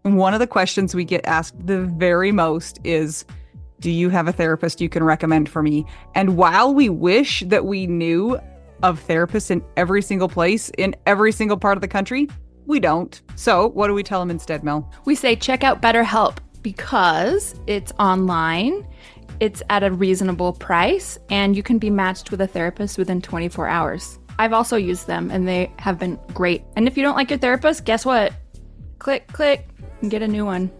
One of the questions we get asked the very most is, do you have a therapist you can recommend for me? And while we wish that we knew of therapists in every single place, in every single part of the country, we don't. So, what do we tell them instead, Mel? We say check out BetterHelp because it's online, it's at a reasonable price, and you can be matched with a therapist within 24 hours. I've also used them and they have been great. And if you don't like your therapist, guess what? Click, and get a new one.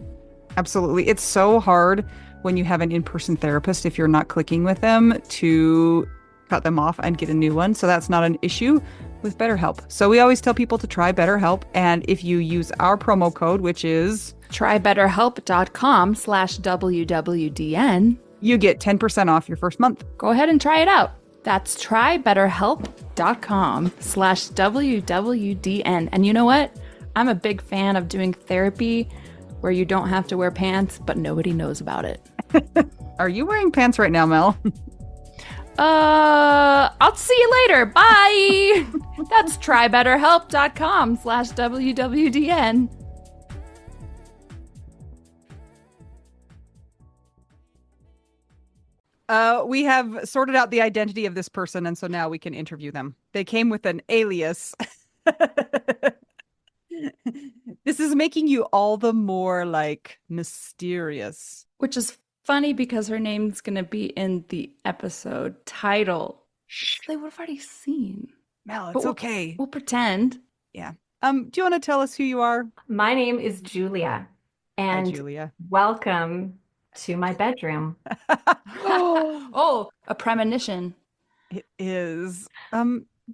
Absolutely. It's so hard when you have an in-person therapist if you're not clicking with them to cut them off and get a new one. So that's not an issue with BetterHelp. So we always tell people to try BetterHelp. And if you use our promo code, which is trybetterhelp.com/WWDN, you get 10% off your first month. Go ahead and try it out. That's trybetterhelp.com/WWDN. And you know what? I'm a big fan of doing therapy where you don't have to wear pants, but nobody knows about it. Are you wearing pants right now, Mel? I'll see you later. Bye. That's trybetterhelp.com/WWDN. We have sorted out the identity of this person, and so now we can interview them. They came with an alias. This is making you all the more like mysterious. Which is funny because her name's going to be in the episode title. They would have already seen. Mel, it's okay. We'll pretend. Yeah. Do you want to tell us who you are? My name is Julia, and Hi, Julia. welcome to my bedroom. Oh, a premonition. It is.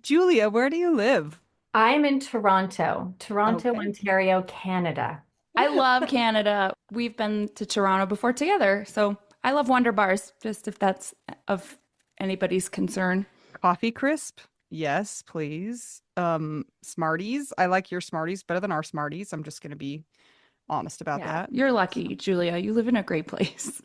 Julia, where do you live? I'm in Toronto, Okay. Ontario, Canada. I love Canada. We've been to Toronto before together. So I love Wonder Bars, just if that's of anybody's concern. Coffee Crisp? Yes, please. Smarties. I like your Smarties better than our Smarties. I'm just going to be honest about that. You're lucky, Julia. You live in a great place.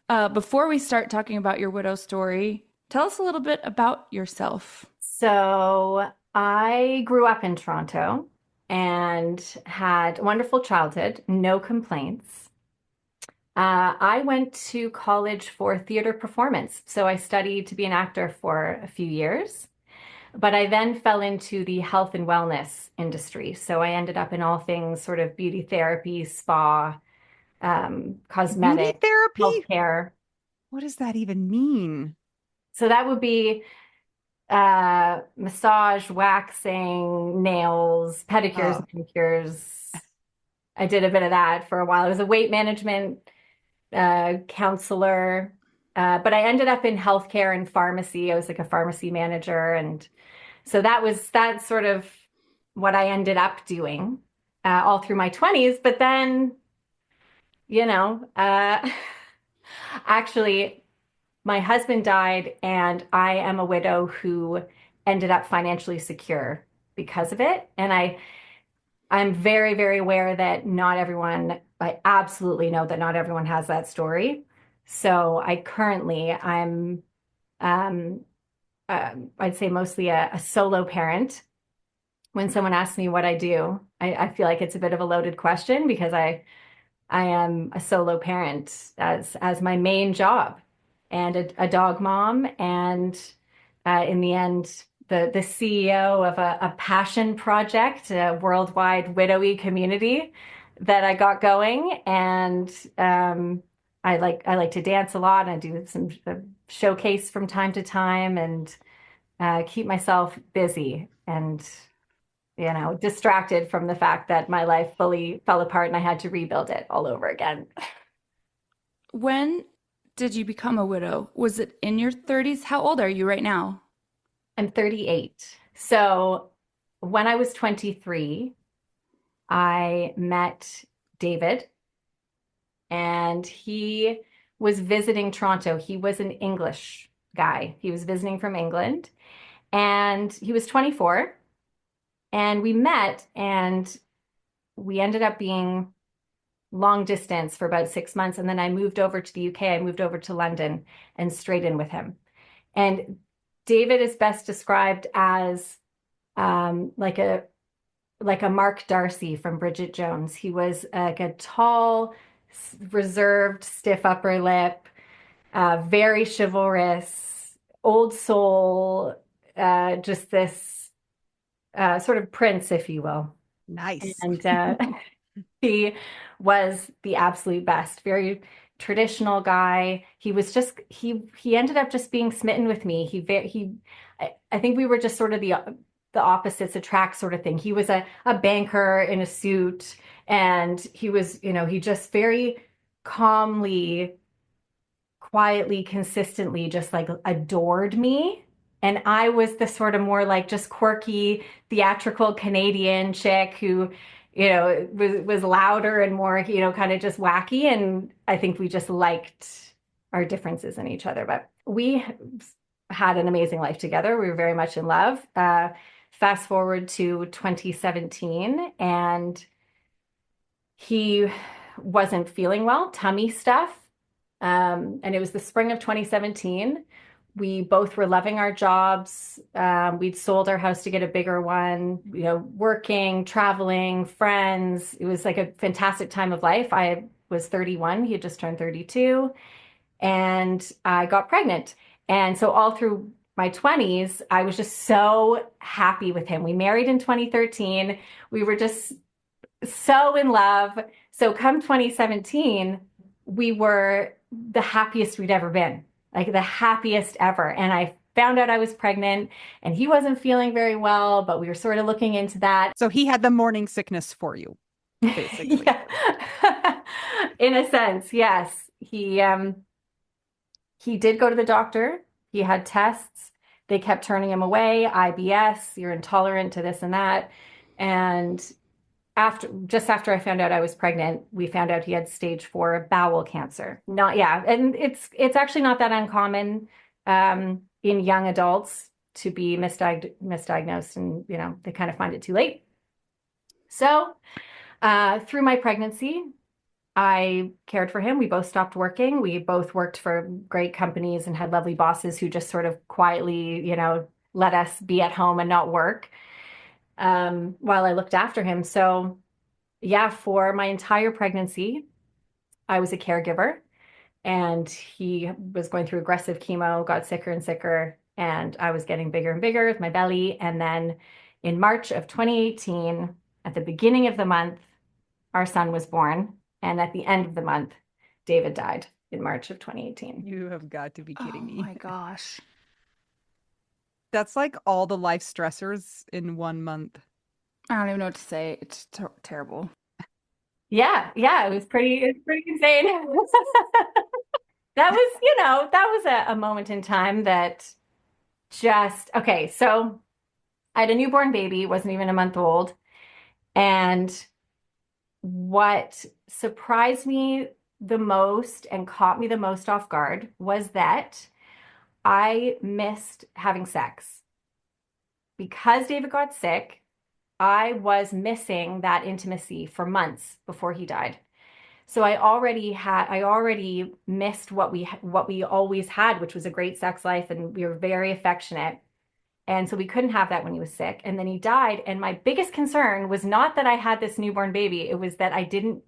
Before we start talking about your widow story, tell us a little bit about yourself. So I grew up in Toronto and had a wonderful childhood, no complaints. I went to college for theater performance. So I studied to be an actor for a few years, but I then fell into the health and wellness industry. So I ended up in all things sort of beauty therapy, spa, Beauty cosmetic, therapy? healthcare. What does that even mean? So that would be massage, waxing, nails, pedicures, Oh, manicures. I did a bit of that for a while. I was a weight management counselor, but I ended up in healthcare and pharmacy. I was like a pharmacy manager, and so that's sort of what I ended up doing all through my 20s. But then, you know, actually, my husband died, and I am a widow who ended up financially secure because of it. And I'm very, very aware that not everyone, I absolutely know that not everyone has that story. So I'm, um, I'd say mostly a solo parent. When someone asks me what I do, I feel like it's a bit of a loaded question because I am a solo parent as my main job and a dog mom, and in the end, the CEO of a passion project, a worldwide widowy community that I got going. And I like to dance a lot, and I do some showcase from time to time, and keep myself busy and distracted from the fact that my life fully fell apart and I had to rebuild it all over again. When did you become a widow? Was it in your 30s? How old are you right now? I'm 38. So when I was 23, I met David, and he was visiting Toronto. He was an English guy. He was visiting from England, and he was 24. And we met, and we ended up being long distance for about 6 months. And then I moved over to the UK. I moved over to London and straight in with him. And David is best described as like like a Mark Darcy from Bridget Jones. He was like a tall, reserved, stiff upper lip, very chivalrous, old soul, just this sort of prince, if you will. Nice. And he was the absolute best, very traditional guy. He was just he ended up just being smitten with me. I think we were just sort of the opposites attract sort of thing. He was a banker in a suit, and he was, he just very calmly, quietly, consistently just like adored me. And I was the sort of more like just quirky, theatrical Canadian chick who, was louder and more, kind of just wacky. And I think we just liked our differences in each other. But we had an amazing life together. We were very much in love. Fast forward to 2017, and he wasn't feeling well, tummy stuff. And it was the spring of 2017. We both were loving our jobs. We'd sold our house to get a bigger one, working, traveling, friends. It was like a fantastic time of life. I was 31. He had just turned 32. And I got pregnant. And so all through my 20s, I was just so happy with him. We married in 2013. We were just so in love. So come 2017, we were the happiest we'd ever been, like the happiest ever. And I found out I was pregnant, and he wasn't feeling very well, but we were sort of looking into that. So he had the morning sickness for you, basically. Yeah. In a sense, yes. He did go to the doctor. He had tests. They kept turning him away. IBS, you're intolerant to this and that. And just after I found out I was pregnant, we found out he had stage 4 bowel cancer. And it's actually not that uncommon in young adults to be misdiagnosed, and they kind of find it too late. So through my pregnancy, I cared for him. We both stopped working. We both worked for great companies and had lovely bosses who just sort of quietly, let us be at home and not work while I looked after him. So yeah, for my entire pregnancy, I was a caregiver, and he was going through aggressive chemo, got sicker and sicker, and I was getting bigger and bigger with my belly. And then in March of 2018, at the beginning of the month, our son was born. And at the end of the month, David died in March of 2018. You have got to be kidding me. Oh my gosh. That's like all the life stressors in 1 month. I don't even know what to say. It's terrible. Yeah, it was pretty insane. That was a moment in time that okay, so I had a newborn baby, wasn't even a month old. And what surprised me the most and caught me the most off guard was that I missed having sex. Because David got sick, I was missing that intimacy for months before he died. So I already missed what we always had, which was a great sex life, and we were very affectionate. And so we couldn't have that when he was sick. And then he died. And my biggest concern was not that I had this newborn baby. It was that I didn't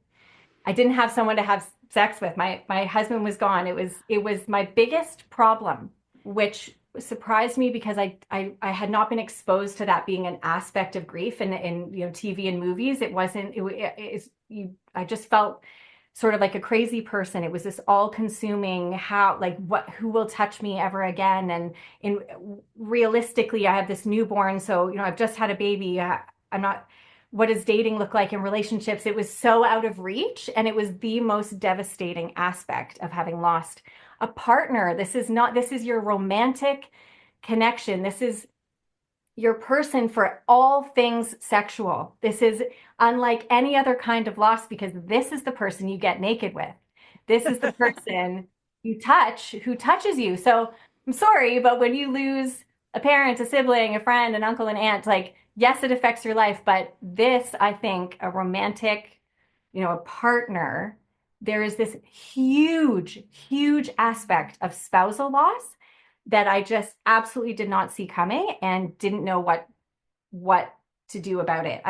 have someone to have sex with. My husband was gone. It was my biggest problem, which surprised me because I had not been exposed to that being an aspect of grief in TV and movies. It wasn't, I just felt sort of like a crazy person. It was this all-consuming who will touch me ever again? And realistically, I have this newborn, so I've just had a baby. I'm not. What does dating look like in relationships? It was so out of reach, and it was the most devastating aspect of having lost a partner. This is your romantic connection. This is your person for all things sexual. This is unlike any other kind of loss, because this is the person you get naked with. This is the person you touch who touches you. So I'm sorry, but when you lose a parent, a sibling, a friend, an uncle, an aunt, yes, it affects your life, but this, I think, a romantic, a partner, there is this huge, huge aspect of spousal loss that I just absolutely did not see coming and didn't know what to do about it.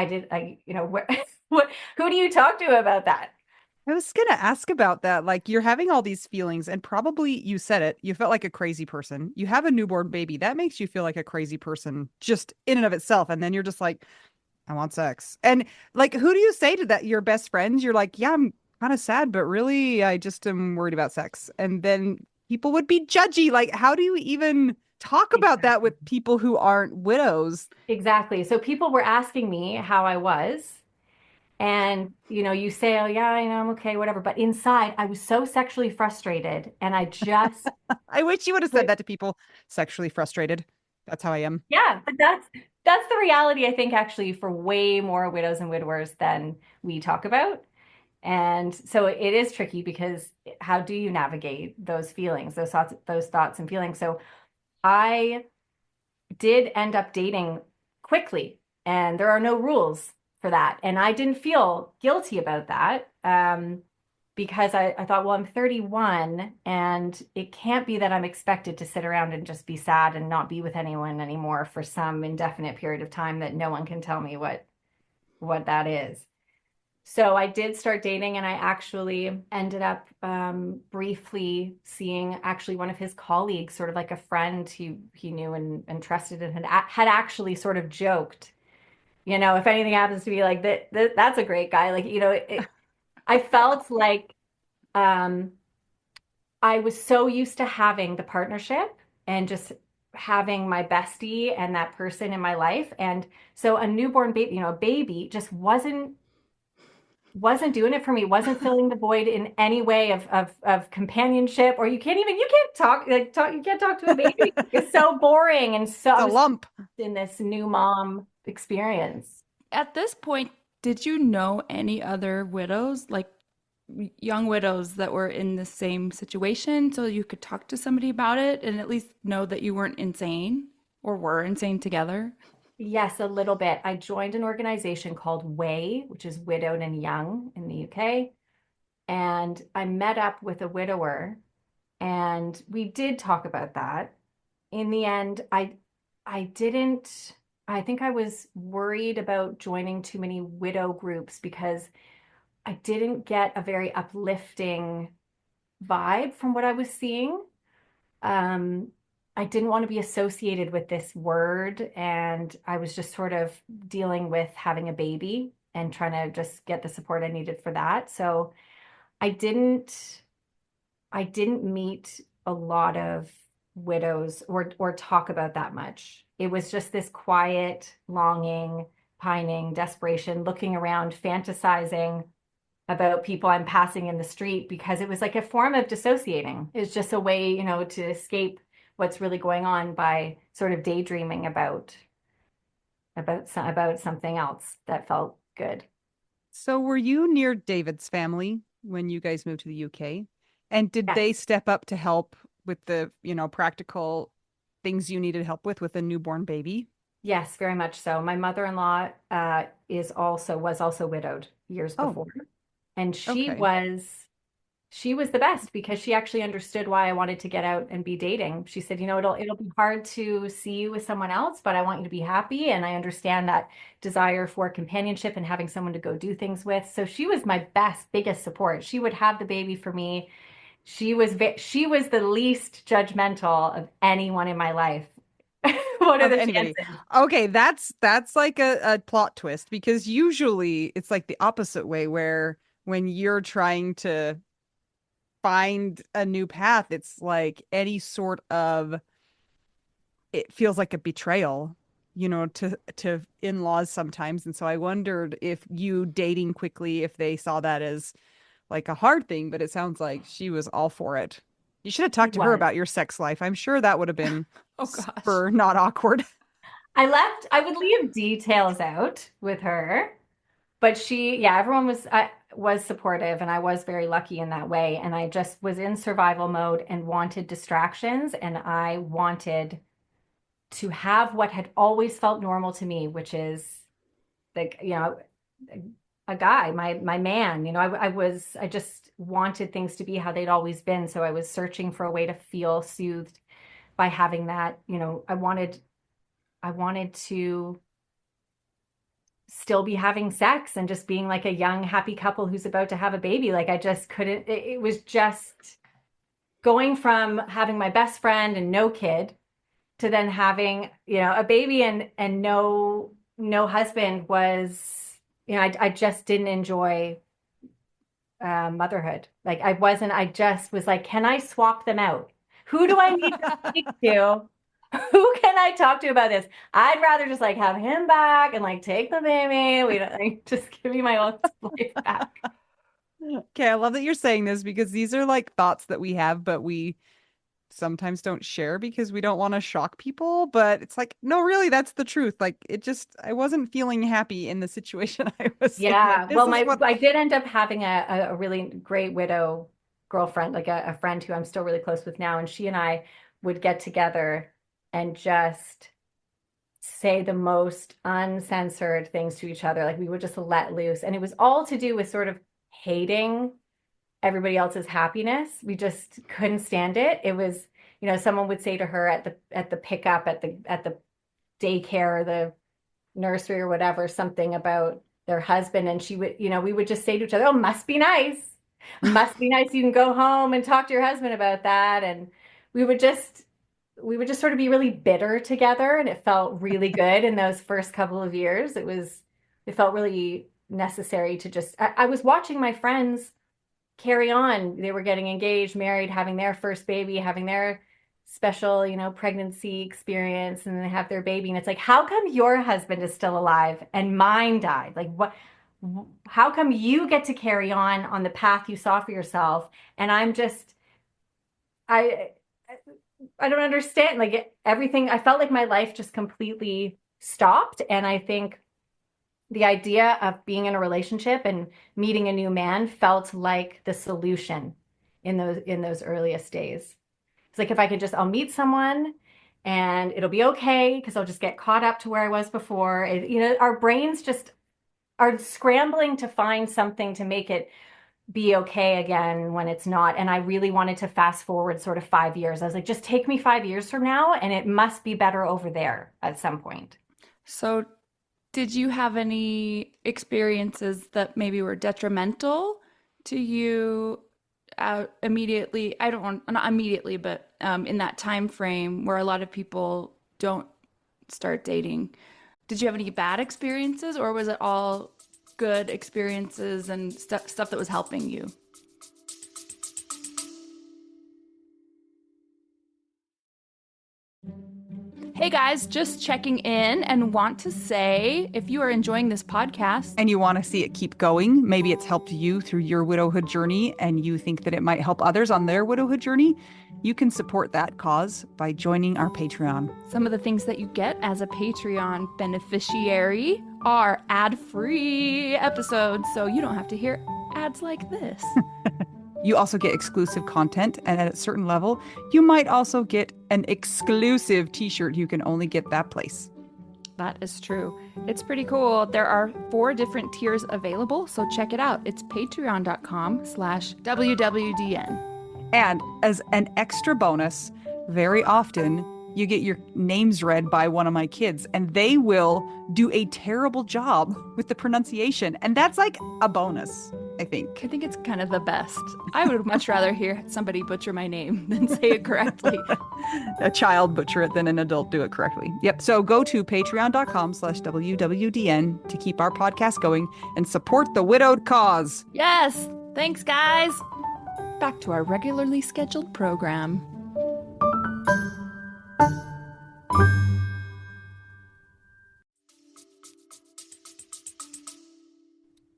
What, who do you talk to about that? I was gonna ask about that. Like, you're having all these feelings, and probably you said it, you felt like a crazy person. You have a newborn baby. That makes you feel like a crazy person just in and of itself. And then you're just like, I want sex. And like, who do you say to that? Your best friends? You're like, yeah, I'm kind of sad, but really, I just am worried about sex. And then people would be judgy. Like, how do you even talk about that with people who aren't widows? Exactly. So people were asking me how I was. And, you say, oh, yeah, I'm okay, whatever. But inside, I was so sexually frustrated. And I just, I wish you would have said that to people sexually frustrated. That's how I am. yeah, but that's the reality, I think, actually, for way more widows and widowers than we talk about. And so it is tricky because how do you navigate those feelings, those thoughts and feelings? So I did end up dating quickly, and there are no rules for that. And I didn't feel guilty about that because I thought, well, I'm 31, and it can't be that I'm expected to sit around and just be sad and not be with anyone anymore for some indefinite period of time that no one can tell me what that is. So I did start dating, and I actually ended up briefly seeing actually one of his colleagues, sort of like a friend who he knew and trusted, and had actually sort of joked, if anything happens to be like that's a great guy. Like, I felt like um, I was so used to having the partnership and just having my bestie and that person in my life. And so a newborn baby, a baby just wasn't doing it for me, wasn't filling the void in any way of companionship. Or you can't you can't talk to a baby. It's so boring. And so It's I a was lump. in this new mom experience. At this point, did you know any other widows, like young widows that were in the same situation, so you could talk to somebody about it and at least know that you weren't insane or were insane together? Yes, a little bit. I joined an organization called WAY, which is Widowed and Young in the UK. And I met up with a widower, and we did talk about that. In the end, I didn't I think I was worried about joining too many widow groups because I didn't get a very uplifting vibe from what I was seeing. Um, I didn't want to be associated with this word, and I was just sort of dealing with having a baby and trying to just get the support I needed for that. So I didn't I didn't meet a lot of widows or talk about that much. It was just this quiet longing, pining, desperation, looking around, fantasizing about people I'm passing in the street because it was like a form of dissociating. It's just a way, to escape what's really going on by sort of daydreaming about something else that felt good. So were you near David's family when you guys moved to the UK? And did Yes. they step up to help with the, practical things you needed help with a newborn baby? Yes, very much so. My mother-in-law was also widowed years Oh, before, and okay. she was the best because she actually understood why I wanted to get out and be dating. She said, it'll be hard to see you with someone else, but I want you to be happy, and I understand that desire for companionship and having someone to go do things with. So she was my biggest support. She would have the baby for me. She was the least judgmental of anyone in my life. What are Of the anybody. chances? Okay, that's like a plot twist because usually it's like the opposite way where when you're trying to find a new path, it's like any sort of it feels like a betrayal, to in-laws sometimes. And so I wondered if you dating quickly, if they saw that as like a hard thing, but it sounds like she was all for it. You should have She talked to her was. about your sex life. I'm sure that would have been Oh gosh. super not awkward. I would leave details out with her, but yeah, everyone was supportive, and I was very lucky in that way. And I just was in survival mode and wanted distractions, and I wanted to have what had always felt normal to me, which is like, a guy, my man. I just wanted things to be how they'd always been. So I was searching for a way to feel soothed by having that. I wanted to still be having sex and just being like a young, happy couple who's about to have a baby. Like I just couldn't, it was just going from having my best friend and no kid to then having, a baby and no husband was, I just didn't enjoy motherhood. Like I just was like, can I swap them out? Who do I need to speak to? Who can I talk to about this? I'd rather just like have him back and like take the baby. We don't like just give me my own life back. Okay, I love that you're saying this because these are like thoughts that we have, but we sometimes don't share because we don't want to shock people. But it's like, no, really, that's the truth. Like, I wasn't feeling happy in the situation I was in. Like, Yeah. this Well, is what, I did end up having a really great widow girlfriend, like a friend who I'm still really close with now. And she and I would get together and just say the most uncensored things to each other. Like we would just let loose. And it was all to do with sort of hating everybody else's happiness. We just couldn't stand it. It was, someone would say to her at the pickup at the daycare or the nursery or whatever, something about their husband. And she would, we would just say to each other, oh, must be nice. Must be nice. You can go home and talk to your husband about that. And we would just sort of be really bitter together. And it felt really good in those first couple of years. It felt really necessary to just, I was watching my friends carry on. They were getting engaged, married, having their first baby, having their special, pregnancy experience, and then they have their baby. And it's like, how come your husband is still alive and mine died? Like, what? How come you get to carry on the path you saw for yourself? And I'm just, I, I don't understand. Like everything, I felt like my life just completely stopped. And I think the idea of being in a relationship and meeting a new man felt like the solution in those earliest days. It's like if I could just, I'll meet someone and it'll be okay because I'll just get caught up to where I was before. Our brains just are scrambling to find something to make it be okay again when it's not. And I really wanted to fast forward sort of 5 years. I was like, just take me 5 years from now and it must be better over there at some point. So, did you have any experiences that maybe were detrimental to you immediately? I don't want, not immediately, but in that time frame where a lot of people don't start dating. Did you have any bad experiences, or was it all good experiences and stuff that was helping you? Hey guys, just checking in and want to say if you are enjoying this podcast and you want to see it keep going, maybe it's helped you through your widowhood journey and you think that it might help others on their widowhood journey, you can support that cause by joining our Patreon. Some of the things that you get as a Patreon beneficiary are ad-free episodes, so you don't have to hear ads like this. You also get exclusive content, and at a certain level, you might also get an exclusive t-shirt. You can only get that place. That is true. It's pretty cool. There are 4 different tiers available, so check it out. It's patreon.com/WWDN. And as an extra bonus, very often you get your names read by one of my kids, and they will do a terrible job with the pronunciation. And that's like a bonus, I think. I think it's kind of the best. I would much rather hear somebody butcher my name than say it correctly. A child butcher it than an adult do it correctly. Yep. So go to patreon.com/WWDN to keep our podcast going and support the widowed cause. Yes. Thanks, guys. Back to our regularly scheduled program.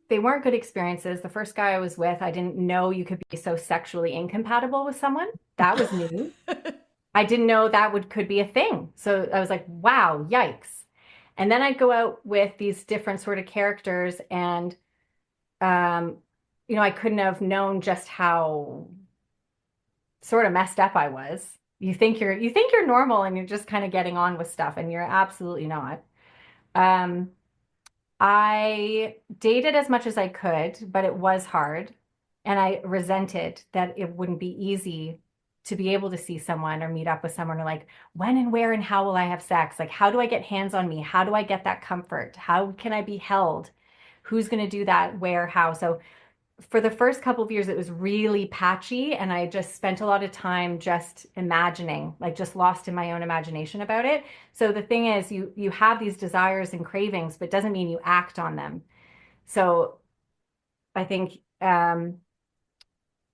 They weren't good experiences. The first guy I was with, I didn't know you could be so sexually incompatible with someone. That was new. I didn't know that could be a thing. So I was like, wow, yikes. And then I'd go out with these different sort of characters and, I couldn't have known just how sort of messed up I was. You think you're normal and you're just kind of getting on with stuff, and you're absolutely not. I dated as much as I could, but it was hard. And I resented that it wouldn't be easy to be able to see someone or meet up with someone, or like, when and where and how will I have sex? Like, how do I get hands on me? How do I get that comfort? How can I be held? Who's going to do that? Where? How? So for the first couple of years, it was really patchy. And I just spent a lot of time just imagining, like just lost in my own imagination about it. So the thing is, you have these desires and cravings, but doesn't mean you act on them. So I think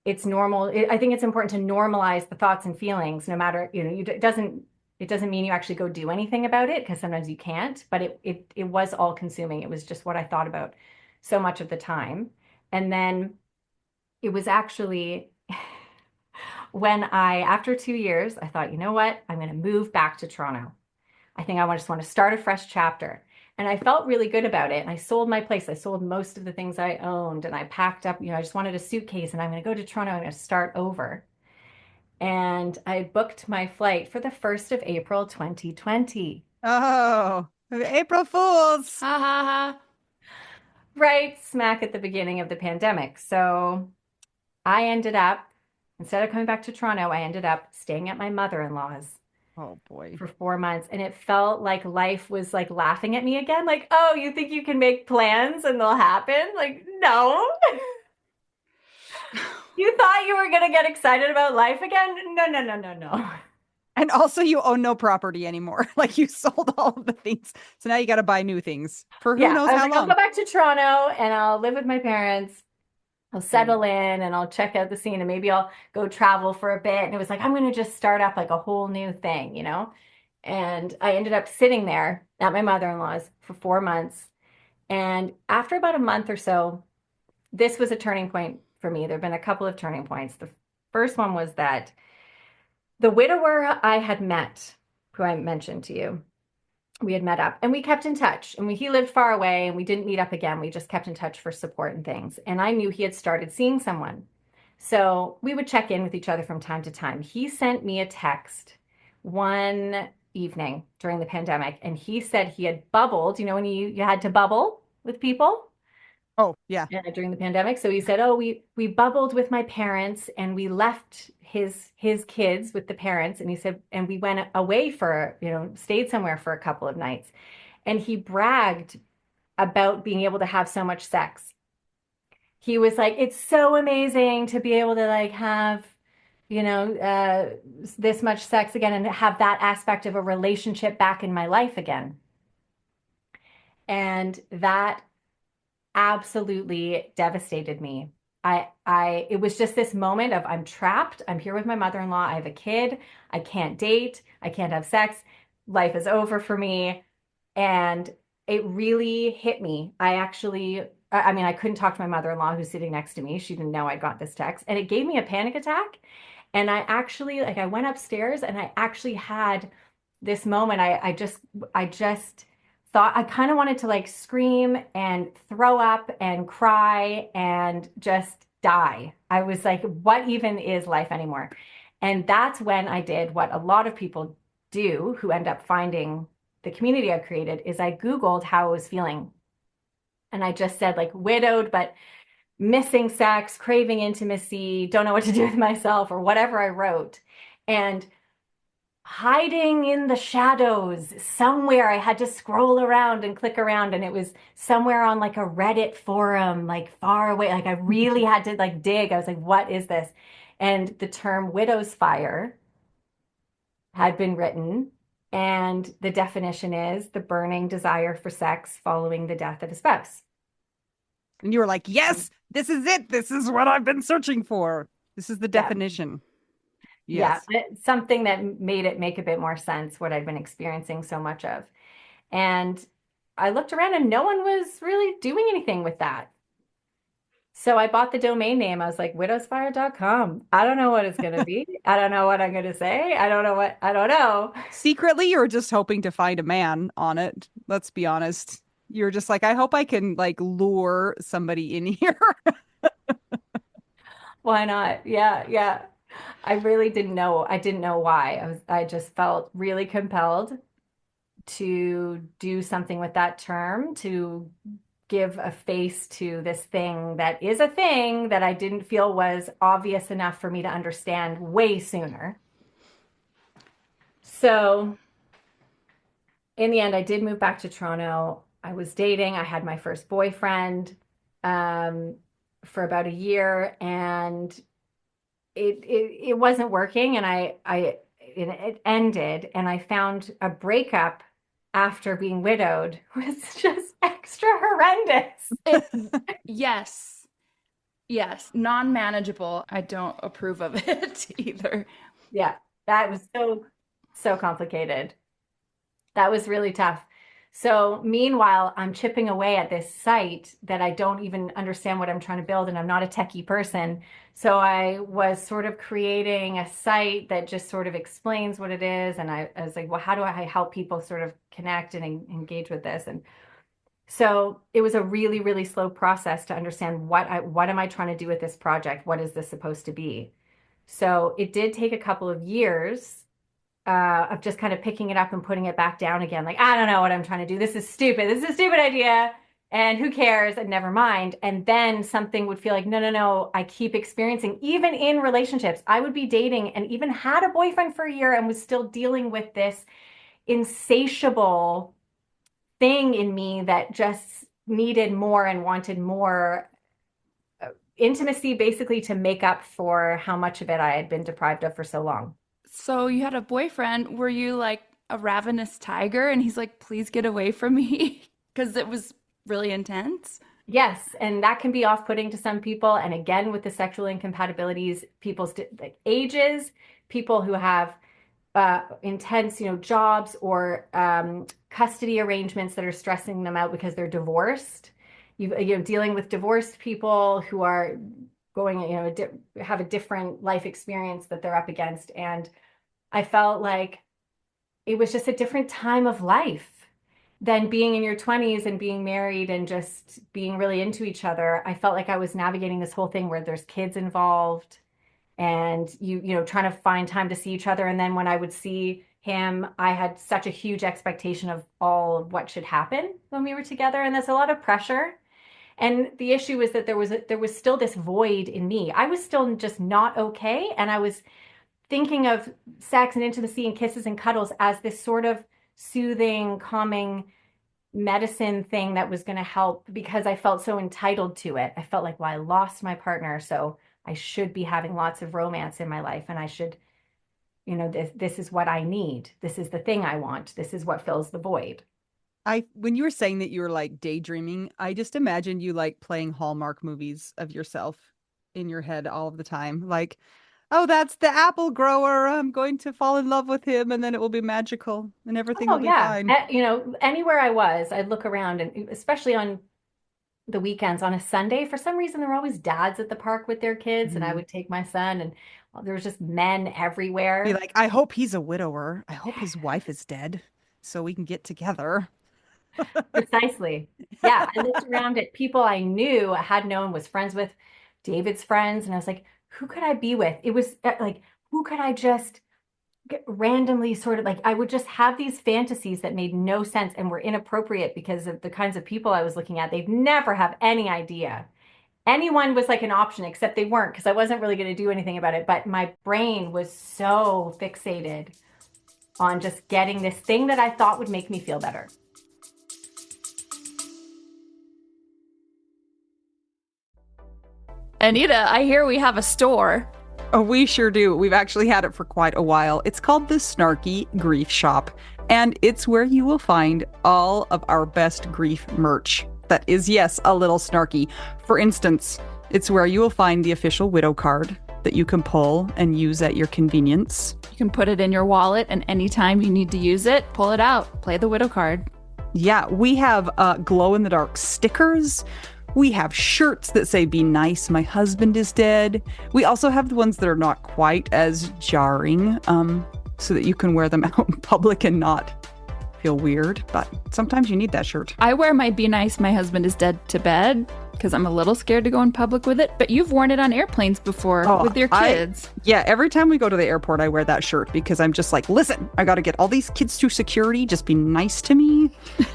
it's normal. I think it's important to normalize the thoughts and feelings, no matter, it doesn't mean you actually go do anything about it, because sometimes you can't, but it was all consuming. It was just what I thought about so much of the time. And then it was actually when after 2 years, I thought, you know what? I'm going to move back to Toronto. I think I just want to start a fresh chapter. And I felt really good about it. And I sold my place. I sold most of the things I owned, and I packed up, I just wanted a suitcase, and I'm going to go to Toronto. I'm going to start over. And I booked my flight for the 1st of April, 2020. Oh, April Fools. Ha ha ha. Right smack at the beginning of the pandemic. So I ended up, instead of coming back to Toronto, I ended up staying at my mother-in-law's Oh boy. for 4 months. And it felt like life was like laughing at me again. Like, oh, you think you can make plans and they'll happen? Like, no. You thought you were going to get excited about life again? No, no, no, no, no. And also you own no property anymore. Like you sold all of the things. So now you got to buy new things for who Yeah, knows I was how like, I'll long. go back to Toronto and I'll live with my parents. I'll settle in and I'll check out the scene, and maybe I'll go travel for a bit. And it was like, I'm going to just start up like a whole new thing, And I ended up sitting there at my mother-in-law's for 4 months. And after about a month or so, this was a turning point for me. There have been a couple of turning points. The first one was that the widower I had met, who I mentioned to you, we had met up and we kept in touch, and he lived far away and we didn't meet up again. We just kept in touch for support and things. And I knew he had started seeing someone. So we would check in with each other from time to time. He sent me a text one evening during the pandemic, and he said he had bubbled, when you had to bubble with people. Oh, yeah. During the pandemic. So he said, "Oh, we bubbled with my parents, and we left his kids with the parents." And he said, and we went away for, stayed somewhere for a couple of nights. And he bragged about being able to have so much sex. He was like, "It's so amazing to be able to like have, this much sex again, and have that aspect of a relationship back in my life again." And that absolutely devastated me. It was just this moment of, I'm trapped. I'm here with my mother-in-law. I have a kid. I can't date. I can't have sex. Life is over for me. And it really hit me. I couldn't talk to my mother-in-law who's sitting next to me. She didn't know I got this text, and it gave me a panic attack. And I went upstairs and I actually had this moment. I just thought I kind of wanted to like scream and throw up and cry and just die. I was like, what even is life anymore? And that's when I did what a lot of people do who end up finding the community I've created, is I Googled how I was feeling. And I just said like widowed, but missing sex, craving intimacy, don't know what to do with myself, or whatever I wrote. And hiding in the shadows somewhere, I had to scroll around and click around, and it was somewhere on like a Reddit forum, like far away. Like I really had to like dig. I was like, what is this? And the term widow's fire had been written, and the definition is the burning desire for sex following the death of a spouse. And you were like, yes, this is it. This is what I've been searching for. This is the definition. Yes. Yeah, something that made it make a bit more sense, what I'd been experiencing so much of. And I looked around and no one was really doing anything with that. So I bought the domain name. I was like, widowsfire.com. I don't know what it's going to be. I don't know what I'm going to say. I don't know. Secretly, you were just hoping to find a man on it. Let's be honest. You're just like, I hope I can like lure somebody in here. Why not? Yeah, yeah. I really didn't know. I didn't know why. I just felt really compelled to do something with that term, to give a face to this thing that is a thing that I didn't feel was obvious enough for me to understand way sooner. So in the end, I did move back to Toronto. I was dating. I had my first boyfriend for about a year, and it wasn't working, and it ended, and I found a breakup after being widowed was just extra horrendous. Yes. Yes. Non-manageable. I don't approve of it either. Yeah, that was so complicated. That was really tough. So meanwhile, I'm chipping away at this site that I don't even understand what I'm trying to build, and I'm not a techie person. So I was sort of creating a site that just sort of explains what it is. And I was like, well, how do I help people sort of connect and engage with this? And so it was a really, really slow process to understand what am I trying to do with this project? What is this supposed to be? So it did take a couple of years of just kind of picking it up and putting it back down again. Like, I don't know what I'm trying to do. This is stupid. This is a stupid idea. And who cares? And never mind. And then something would feel like, no. I keep experiencing, even in relationships, I would be dating and even had a boyfriend for a year and was still dealing with this insatiable thing in me that just needed more and wanted more intimacy, basically to make up for how much of it I had been deprived of for so long. So you had a boyfriend. Were you like a ravenous tiger? And he's like, please get away from me because it was really intense. Yes, and that can be off-putting to some people. And again, with the sexual incompatibilities, people's like, ages, people who have intense, jobs or custody arrangements that are stressing them out because they're divorced. You're dealing with divorced people who are going, have a different life experience that they're up against. And I felt like it was just a different time of life than being in your 20s and being married and just being really into each other. I felt like I was navigating this whole thing where there's kids involved and trying to find time to see each other. And then when I would see him, I had such a huge expectation of all of what should happen when we were together. And there's a lot of pressure. And the issue was that there was still this void in me. I was still just not okay. And I was thinking of sex and intimacy and kisses and cuddles as this sort of soothing, calming medicine thing that was going to help because I felt so entitled to it. I felt like, well, I lost my partner, so I should be having lots of romance in my life. And I should, this is what I need. This is the thing I want. This is what fills the void. When you were saying that you were like daydreaming, I just imagined you like playing Hallmark movies of yourself in your head all of the time. Like, oh, that's the apple grower. I'm going to fall in love with him and then it will be magical and everything will be fine. Anywhere I was, I'd look around, and especially on the weekends, on a Sunday, for some reason, there were always dads at the park with their kids, and I would take my son, and there was just men everywhere. Be like, I hope he's a widower. I hope his wife is dead so we can get together. Precisely. Yeah. I looked around at people I knew, I had known, was friends with, David's friends. And I was like, who could I be with? It was like, who could I just randomly sort of like, I would just have these fantasies that made no sense and were inappropriate because of the kinds of people I was looking at. They'd never have any idea. Anyone was like an option, except they weren't, because I wasn't really going to do anything about it. But my brain was so fixated on just getting this thing that I thought would make me feel better. Anita, I hear we have a store. Oh, we sure do. We've actually had it for quite a while. It's called the Snarky Grief Shop, and it's where you will find all of our best grief merch. That is, yes, a little snarky. For instance, it's where you will find the official widow card that you can pull and use at your convenience. You can put it in your wallet, and anytime you need to use it, pull it out, play the widow card. Yeah, we have glow-in-the-dark stickers. We have shirts that say, "Be nice, my husband is dead." We also have the ones that are not quite as jarring, so that you can wear them out in public and not feel weird. But sometimes you need that shirt. I wear my "Be nice, my husband is dead" to bed because I'm a little scared to go in public with it. But you've worn it on airplanes before with your kids. Yeah, every time we go to the airport, I wear that shirt because I'm just like, listen, I got to get all these kids through security. Just be nice to me.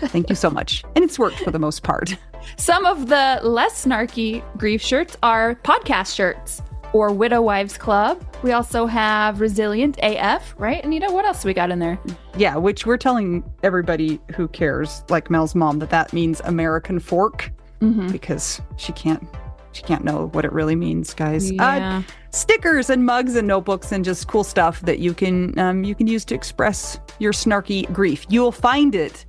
Thank you so much. And it's worked for the most part. Some of the less snarky grief shirts are podcast shirts or Widow Wives Club. We also have Resilient AF, right, Anita? What else we got in there? Yeah, which we're telling everybody who cares, like Mel's mom, that means American fork, because she can't know what it really means, guys. Yeah. Stickers and mugs and notebooks and just cool stuff that you can use to express your snarky grief. You'll find it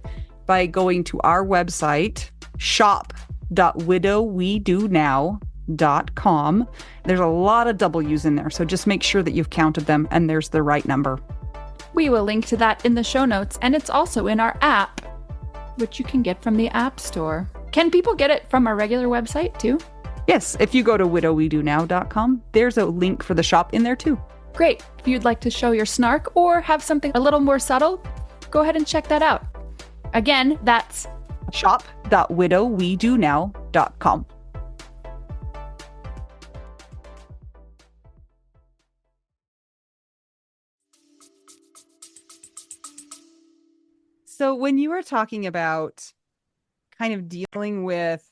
by going to our website, shop.widowwedonow.com. There's a lot of W's in there, so just make sure that you've counted them and there's the right number. We will link to that in the show notes, and it's also in our app, which you can get from the App Store. Can people get it from our regular website too? Yes, if you go to widowwedonow.com, there's a link for the shop in there too. Great. If you'd like to show your snark or have something a little more subtle, go ahead and check that out. Again, that's shop.widowwedonow.com. So when you were talking about kind of dealing with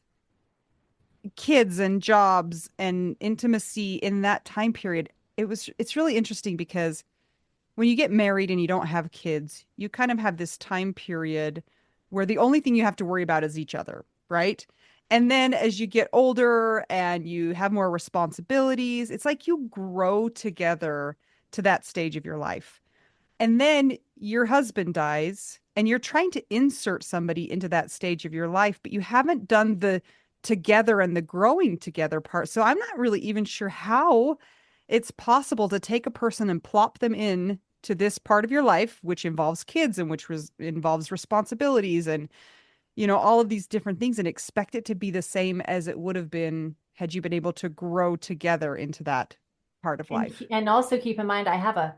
kids and jobs and intimacy in that time period, it's really interesting because when you get married and you don't have kids, you kind of have this time period where the only thing you have to worry about is each other, right? And then as you get older and you have more responsibilities, it's like you grow together to that stage of your life. And then your husband dies and you're trying to insert somebody into that stage of your life, but you haven't done the together and the growing together part. So I'm not really even sure how it's possible to take a person and plop them in to this part of your life, which involves kids and which involves responsibilities and, all of these different things, and expect it to be the same as it would have been had you been able to grow together into that part of life. And also keep in mind, I have a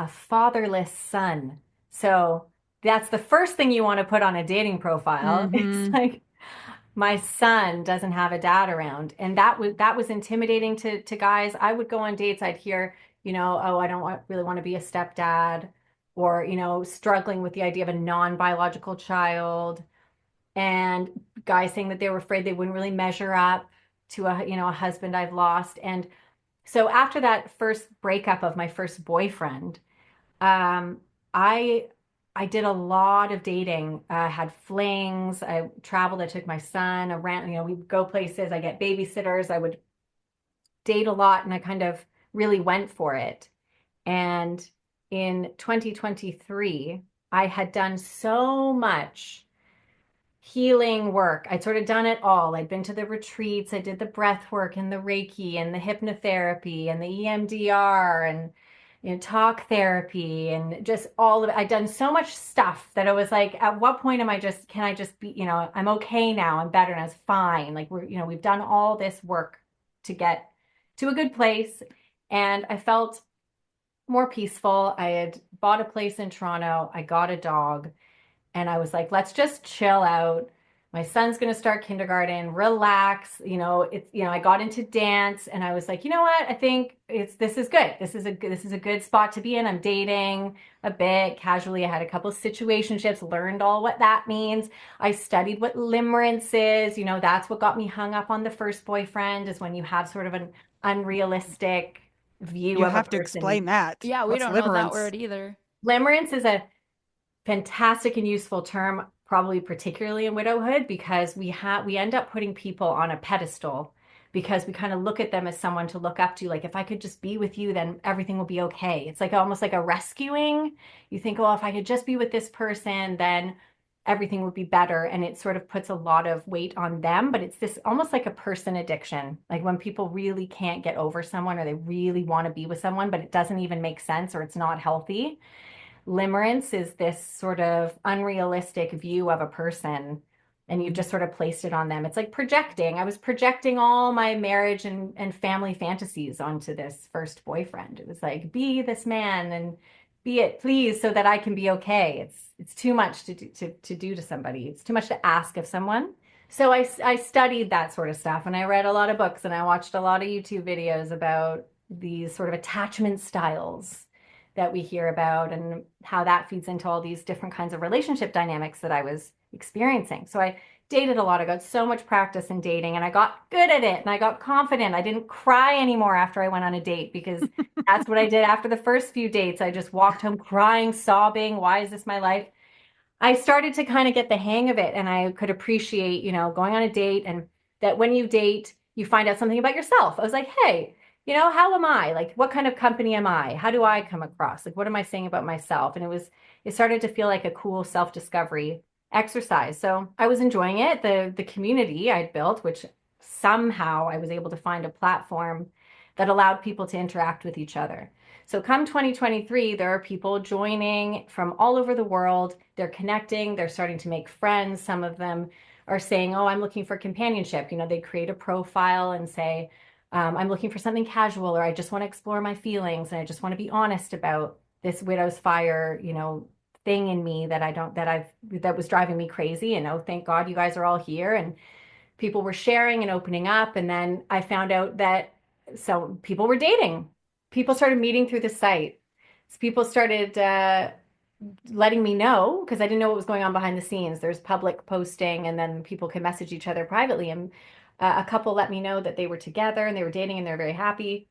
fatherless son. So that's the first thing you want to put on a dating profile. It's like, my son doesn't have a dad around. And that was intimidating to guys. I would go on dates. I'd hear, oh, I don't really want to be a stepdad, or, struggling with the idea of a non-biological child, and guys saying that they were afraid they wouldn't really measure up to a husband I've lost. And so after that first breakup of my first boyfriend, I did a lot of dating. I had flings. I traveled. I took my son around. We'd go places. I get babysitters. I would date a lot, and I kind of really went for it. And in 2023, I had done so much healing work. I'd sort of done it all. I'd been to the retreats. I did the breath work and the Reiki and the hypnotherapy and the EMDR and talk therapy and just all of it. I'd done so much stuff that I was like, at what point can I just be, I'm okay now. I'm better and I was fine. Like we've done all this work to get to a good place. And I felt more peaceful. I had bought a place in Toronto. I got a dog, and I was like, let's just chill out. My son's going to start kindergarten, relax. I got into dance, and I was like, you know what? I think this is good. This is a good spot to be in. I'm dating a bit casually. I had a couple of situationships, learned all what that means. I studied what limerence is. That's what got me hung up on the first boyfriend, is when you have sort of an unrealistic view You of have a to person. explain that. Yeah, we What's don't know that limerence? word either. Limerence is a fantastic and useful term, probably particularly in widowhood, because we end up putting people on a pedestal because we kind of look at them as someone to look up to. Like, if I could just be with you, then everything will be okay. It's like almost like a rescuing. You think, oh, if I could just be with this person, then everything would be better. And it sort of puts a lot of weight on them. But it's this almost like a person addiction. Like when people really can't get over someone, or they really want to be with someone, but it doesn't even make sense, or it's not healthy. Limerence is this sort of unrealistic view of a person, and you've just sort of placed it on them. It's like projecting. I was projecting all my marriage and family fantasies onto this first boyfriend. It was like, be this man and be it, please, so that I can be okay. It's too much to do to somebody. It's too much to ask of someone. So I studied that sort of stuff, and I read a lot of books, and I watched a lot of YouTube videos about these sort of attachment styles that we hear about, and how that feeds into all these different kinds of relationship dynamics that I was experiencing. So I dated a lot. I got so much practice in dating and I got good at it and I got confident. I didn't cry anymore after I went on a date because that's what I did after the first few dates. I just walked home crying, sobbing. Why is this my life? I started to kind of get the hang of it and I could appreciate, going on a date and that when you date, you find out something about yourself. I was like, hey, how am I? Like, what kind of company am I? How do I come across? Like, what am I saying about myself? And it started to feel like a cool self-discovery exercise. So I was enjoying it. The community I'd built, which somehow I was able to find a platform that allowed people to interact with each other. So come 2023, there are people joining from all over the world. They're connecting, they're starting to make friends. Some of them are saying, oh, I'm looking for companionship. They create a profile and say, I'm looking for something casual, or I just want to explore my feelings and I just want to be honest about this widow's fire, thing in me that was driving me crazy. And oh, thank God you guys are all here. And people were sharing and opening up. And then I found out that so people were dating. People started meeting through the site. So people started letting me know because I didn't know what was going on behind the scenes. There's public posting, and then people can message each other privately. And a couple let me know that they were together and they were dating and they're very happy.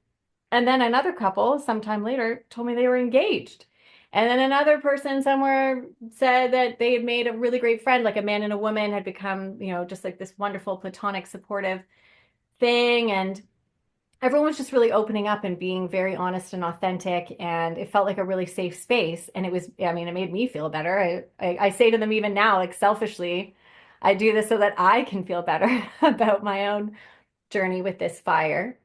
And then another couple, sometime later, told me they were engaged. And then another person somewhere said that they had made a really great friend, like a man and a woman had become, just like this wonderful platonic supportive thing. And everyone was just really opening up and being very honest and authentic. And it felt like a really safe space. And it made me feel better. I say to them even now, like selfishly, I do this so that I can feel better about my own journey with this fire.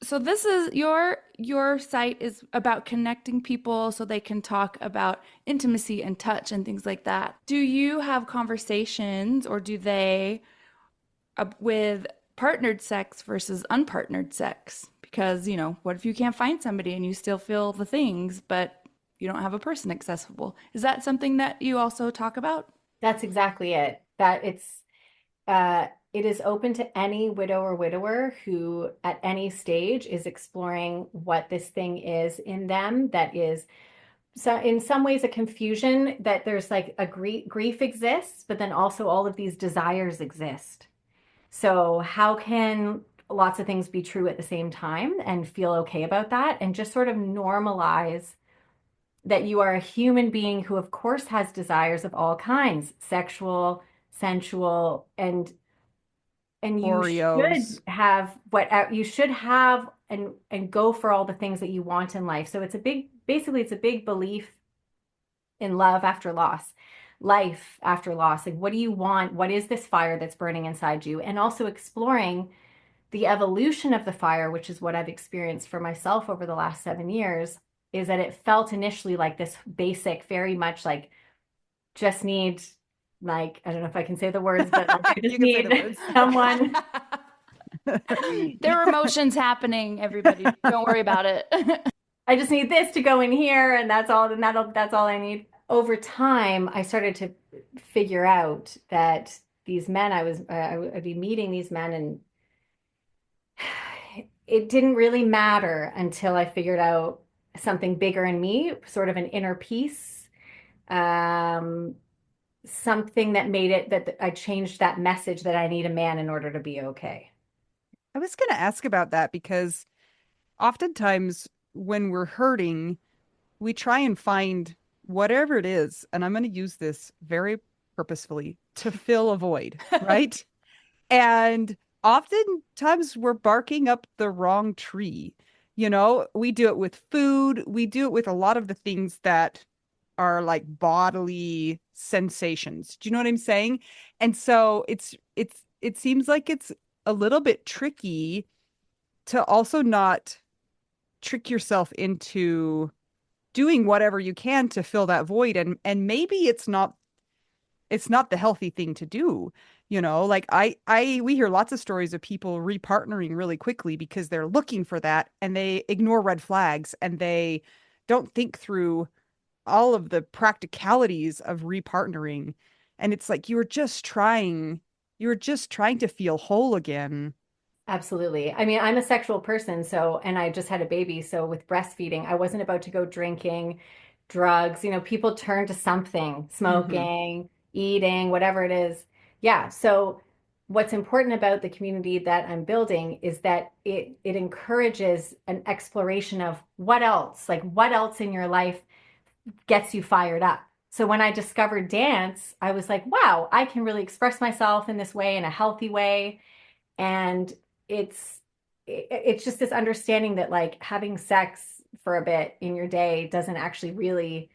So this is your site is about connecting people so they can talk about intimacy and touch and things like that. Do you have conversations, or do they, with partnered sex versus unpartnered sex? Because, what if you can't find somebody and you still feel the things, but you don't have a person accessible? Is that something that you also talk about? That's exactly it. It is open to any widow or widower who at any stage is exploring what this thing is in them that is, so in some ways a confusion that there's like a grief exists, but then also all of these desires exist. So how can lots of things be true at the same time and feel okay about that and just sort of normalize that you are a human being who of course has desires of all kinds, sexual, sensual, and you Oreos. should have what you should have and go for all the things that you want in life. So it's a big belief in love after loss, life after loss. Like, what do you want? What is this fire that's burning inside you? And also exploring the evolution of the fire, which is what I've experienced for myself over the last 7 years, is that it felt initially like this basic, very much like just need, like, I don't know if I can say the words, but like, I just need someone. There are emotions happening, everybody. Don't worry about it. I just need this to go in here, and that's all. And that's all I need. Over time, I started to figure out that these men, I'd be meeting these men, and it didn't really matter until I figured out something bigger in me, sort of an inner peace, something that made it that I changed that message that I need a man in order to be okay. I was going to ask about that because oftentimes when we're hurting, we try and find whatever it is, and I'm going to use this very purposefully, to fill a void, right? And oftentimes we're barking up the wrong tree. We do it with food, we do it with a lot of the things that are like bodily sensations. Do you know what I'm saying? And so it seems like it's a little bit tricky to also not trick yourself into doing whatever you can to fill that void, and maybe it's not the healthy thing to do. Like we hear lots of stories of people repartnering really quickly because they're looking for that and they ignore red flags and they don't think through all of the practicalities of repartnering. And it's like you were just trying to feel whole again. Absolutely. I mean, I'm a sexual person, and I just had a baby. So with breastfeeding, I wasn't about to go drinking, drugs. People turn to something, Hmm. smoking, eating, whatever it is, Yeah. So what's important about the community that I'm building is that it encourages an exploration of what else, like what else in your life gets you fired up. So when I discovered dance, I was like, wow, I can really express myself in this way, in a healthy way. And it's it's just this understanding that like having sex for a bit in your day doesn't actually really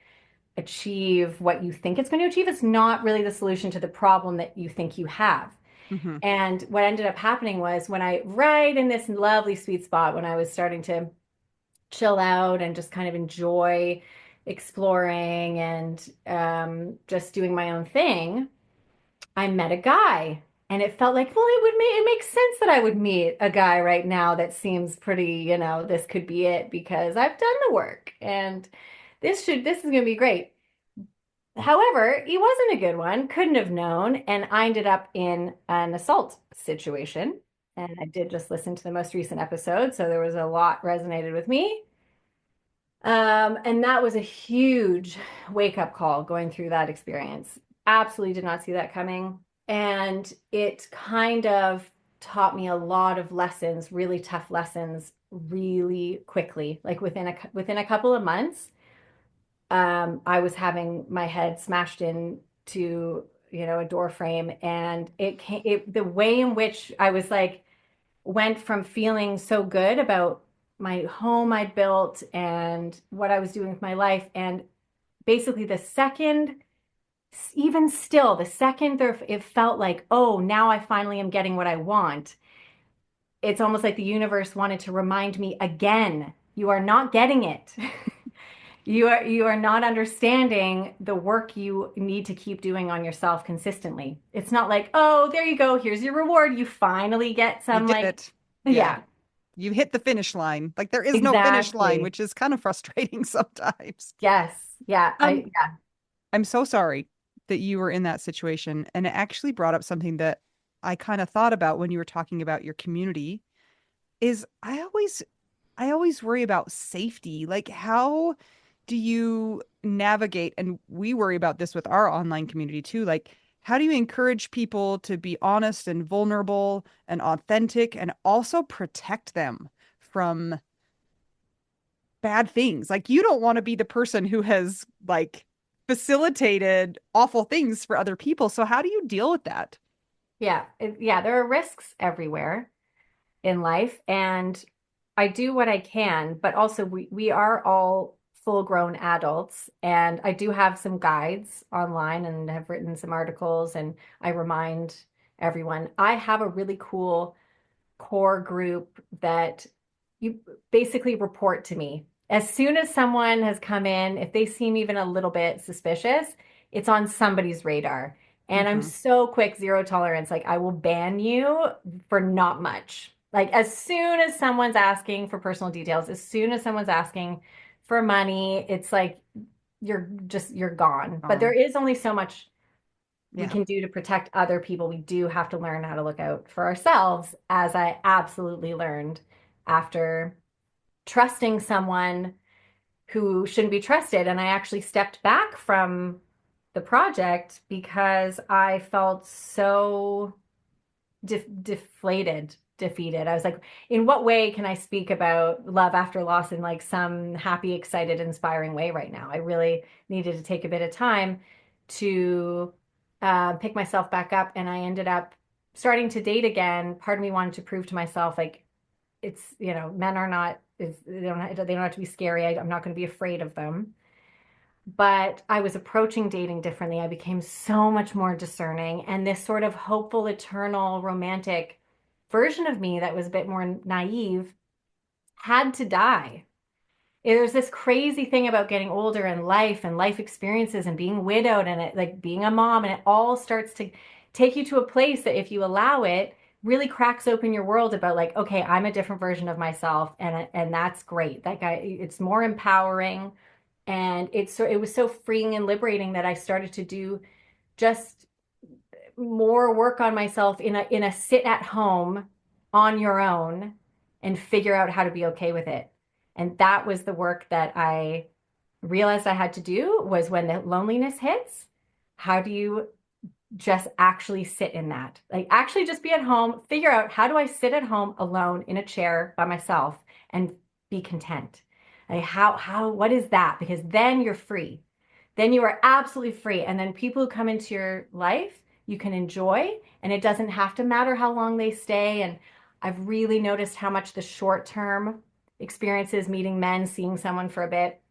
achieve what you think it's going to achieve. It's not really the solution to the problem that you think you have. Hmm. And what ended up happening was when I, right in this lovely sweet spot, when I was starting to chill out and just kind of enjoy exploring and just doing my own thing, I met a guy. And it felt like, well, it makes sense that I would meet a guy right now that seems pretty, this could be it because I've done the work and this is going to be great. However, he wasn't a good one, couldn't have known, and I ended up in an assault situation. And I did just listen to the most recent episode, so there was a lot resonated with me. And that was a huge wake up call going through that experience. Absolutely did not see that coming. And it kind of taught me a lot of lessons, really tough lessons, really quickly, like within a couple of months. I was having my head smashed into, a door frame, and the way in which I was like, went from feeling so good about my home I'd built and what I was doing with my life. And basically, even still, the second there, it felt like, oh, now I finally am getting what I want. It's almost like the universe wanted to remind me again, you are not getting it. You are not understanding the work you need to keep doing on yourself consistently. It's not like, oh, there you go, here's your reward. You finally get You some did like, it. Yeah. yeah, You hit the finish line. Like there is no finish line, exactly. which is kind of frustrating sometimes. Yes. Yeah. Um, Yeah. I'm so sorry that you were in that situation. And it actually brought up something that I kind of thought about when you were talking about your community is I always worry about safety. Like how do you navigate, and we worry about this with our online community too, like how do you encourage people to be honest and vulnerable and authentic and also protect them from bad things? Like you don't want to be the person who has like facilitated awful things for other people. So how do you deal with that? Yeah. Yeah. There are risks everywhere in life, and I do what I can, but also we are all full-grown adults, and I do have some guides online and have written some articles, and I remind everyone I have a really cool core group that you basically report to me. As soon as someone has come in, if they seem even a little bit suspicious, it's on somebody's radar. And I'm Hmm. so quick, zero tolerance. Like I will ban you for not much. Like as soon as someone's asking for personal details, as soon as someone's asking for money, it's like you're gone. But there is only so much we Yeah. can do to protect other people. We do have to learn how to look out for ourselves, as I absolutely learned after trusting someone who shouldn't be trusted. And I actually stepped back from the project because I felt so deflated, defeated. I was like, in what way can I speak about love after loss in like some happy, excited, inspiring way right now? I really needed to take a bit of time to pick myself back up, and I ended up starting to date again. Part of me wanted to prove to myself like it's men are not they don't have to be scary. I'm not going to be afraid of them. But I was approaching dating differently. I became so much more discerning, and this sort of hopeful, eternal, romantic version of me that was a bit more naive had to die. There's this crazy thing about getting older and life experiences and being widowed and it, like being a mom, and it all starts to take you to a place that if you allow it really cracks open your world about like, okay, I'm a different version of myself, and that's great. It's more empowering, and it was so freeing and liberating that I started to do just more work on myself in a sit at home on your own and figure out how to be okay with it. And that was the work that I realized I had to do, was when the loneliness hits, how do you just actually sit in that. Like actually just be at home, figure out how do I sit at home alone in a chair by myself and be content. Like what is that? Because then you're free. Then you are absolutely free. And then people who come into your life, you can enjoy, and it doesn't have to matter how long they stay. And I've really noticed how much the short term experiences, meeting men, seeing someone for a bit,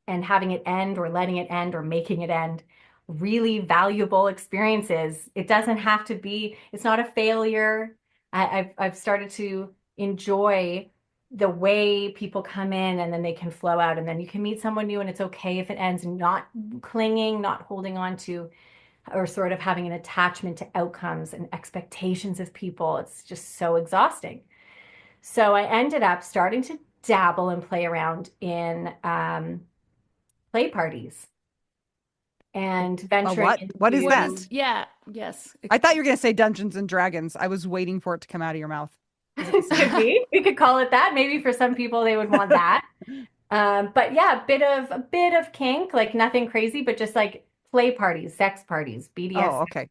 and having it end or letting it end or making it end, really valuable experiences. It doesn't have to be, it's not a failure. I've started to enjoy the way people come in and then they can flow out, and then you can meet someone new and it's okay if it ends, not clinging, not holding on to, or sort of having an attachment to outcomes and expectations of people. It's just so exhausting. So I ended up starting to dabble and play around in play parties and A venturing what? What is What into is, yeah, yes. I thought you were going to say Dungeons and Dragons. I was waiting for it to come out of your mouth. Is it the could same? be, we could call it that. Maybe for some people they would want that. But yeah, a bit of kink, like nothing crazy, but just like play parties, sex parties, Oh, BDS, okay.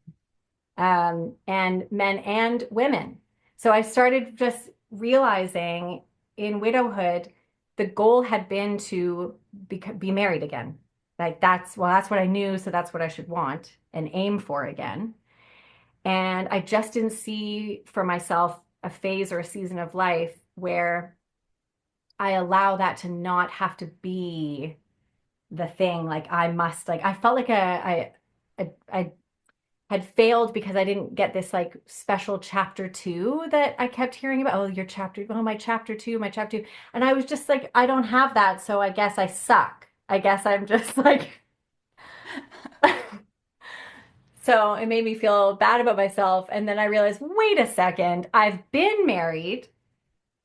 and men and women. So I started just realizing in widowhood, the goal had been to be married again. Like that's what I knew, so that's what I should want and aim for again. And I just didn't see for myself a phase or a season of life where I allow that to not have to be the thing. Like I must, like I felt like I had failed because I didn't get this like special chapter two that I kept hearing about. Oh, your chapter, oh, my chapter two, my chapter two. And I was just like, I don't have that. So I guess I suck. I guess I'm just like, so it made me feel bad about myself. And then I realized, wait a second, I've been married.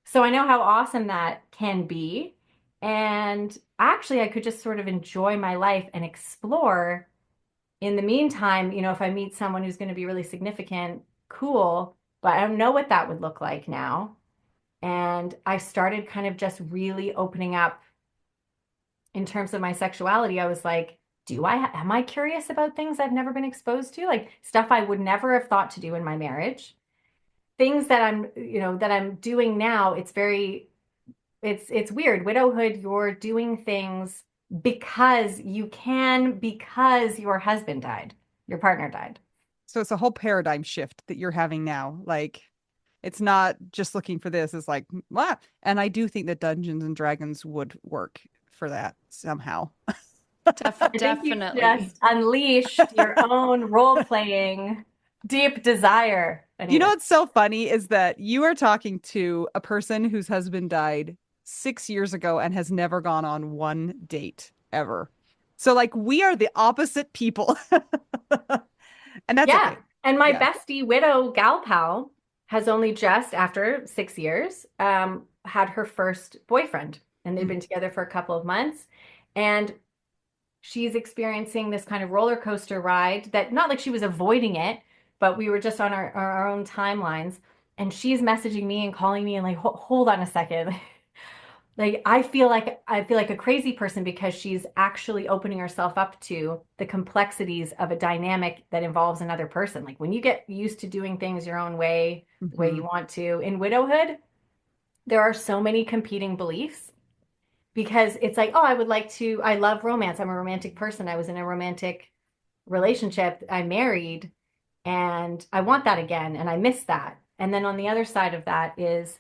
So I know how awesome that can be. And actually, I could just sort of enjoy my life and explore. In the meantime, if I meet someone who's going to be really significant, cool, but I don't know what that would look like now. And I started kind of just really opening up in terms of my sexuality. I was like, am I curious about things I've never been exposed to? Like stuff I would never have thought to do in my marriage. Things that I'm doing now, it's weird. Widowhood, you're doing things because you can, because your husband died, your partner died. So it's a whole paradigm shift that you're having now. Like, it's not just looking for this. It's like, ah. And I do think that Dungeons and Dragons would work for that somehow. I think you've Definitely. just unleashed your own role-playing deep desire. You know Anyway, what's so funny is that you are talking to a person whose husband died 6 years ago and has never gone on one date ever. So, like, we are the opposite people. And that's yeah. okay. And my Yeah. bestie widow gal pal has only just after 6 years had her first boyfriend, and they've Mm. been together for a couple of months. And she's experiencing this kind of roller coaster ride that not like she was avoiding it, but we were just on our own timelines. And she's messaging me and calling me and like, hold on a second. Like I feel like a crazy person because she's actually opening herself up to the complexities of a dynamic that involves another person. Like when you get used to doing things your own way, the way you Mhm. want to, in widowhood, there are so many competing beliefs because it's like, oh, I love romance. I'm a romantic person. I was in a romantic relationship. I married and I want that again. And I miss that. And then on the other side of that is,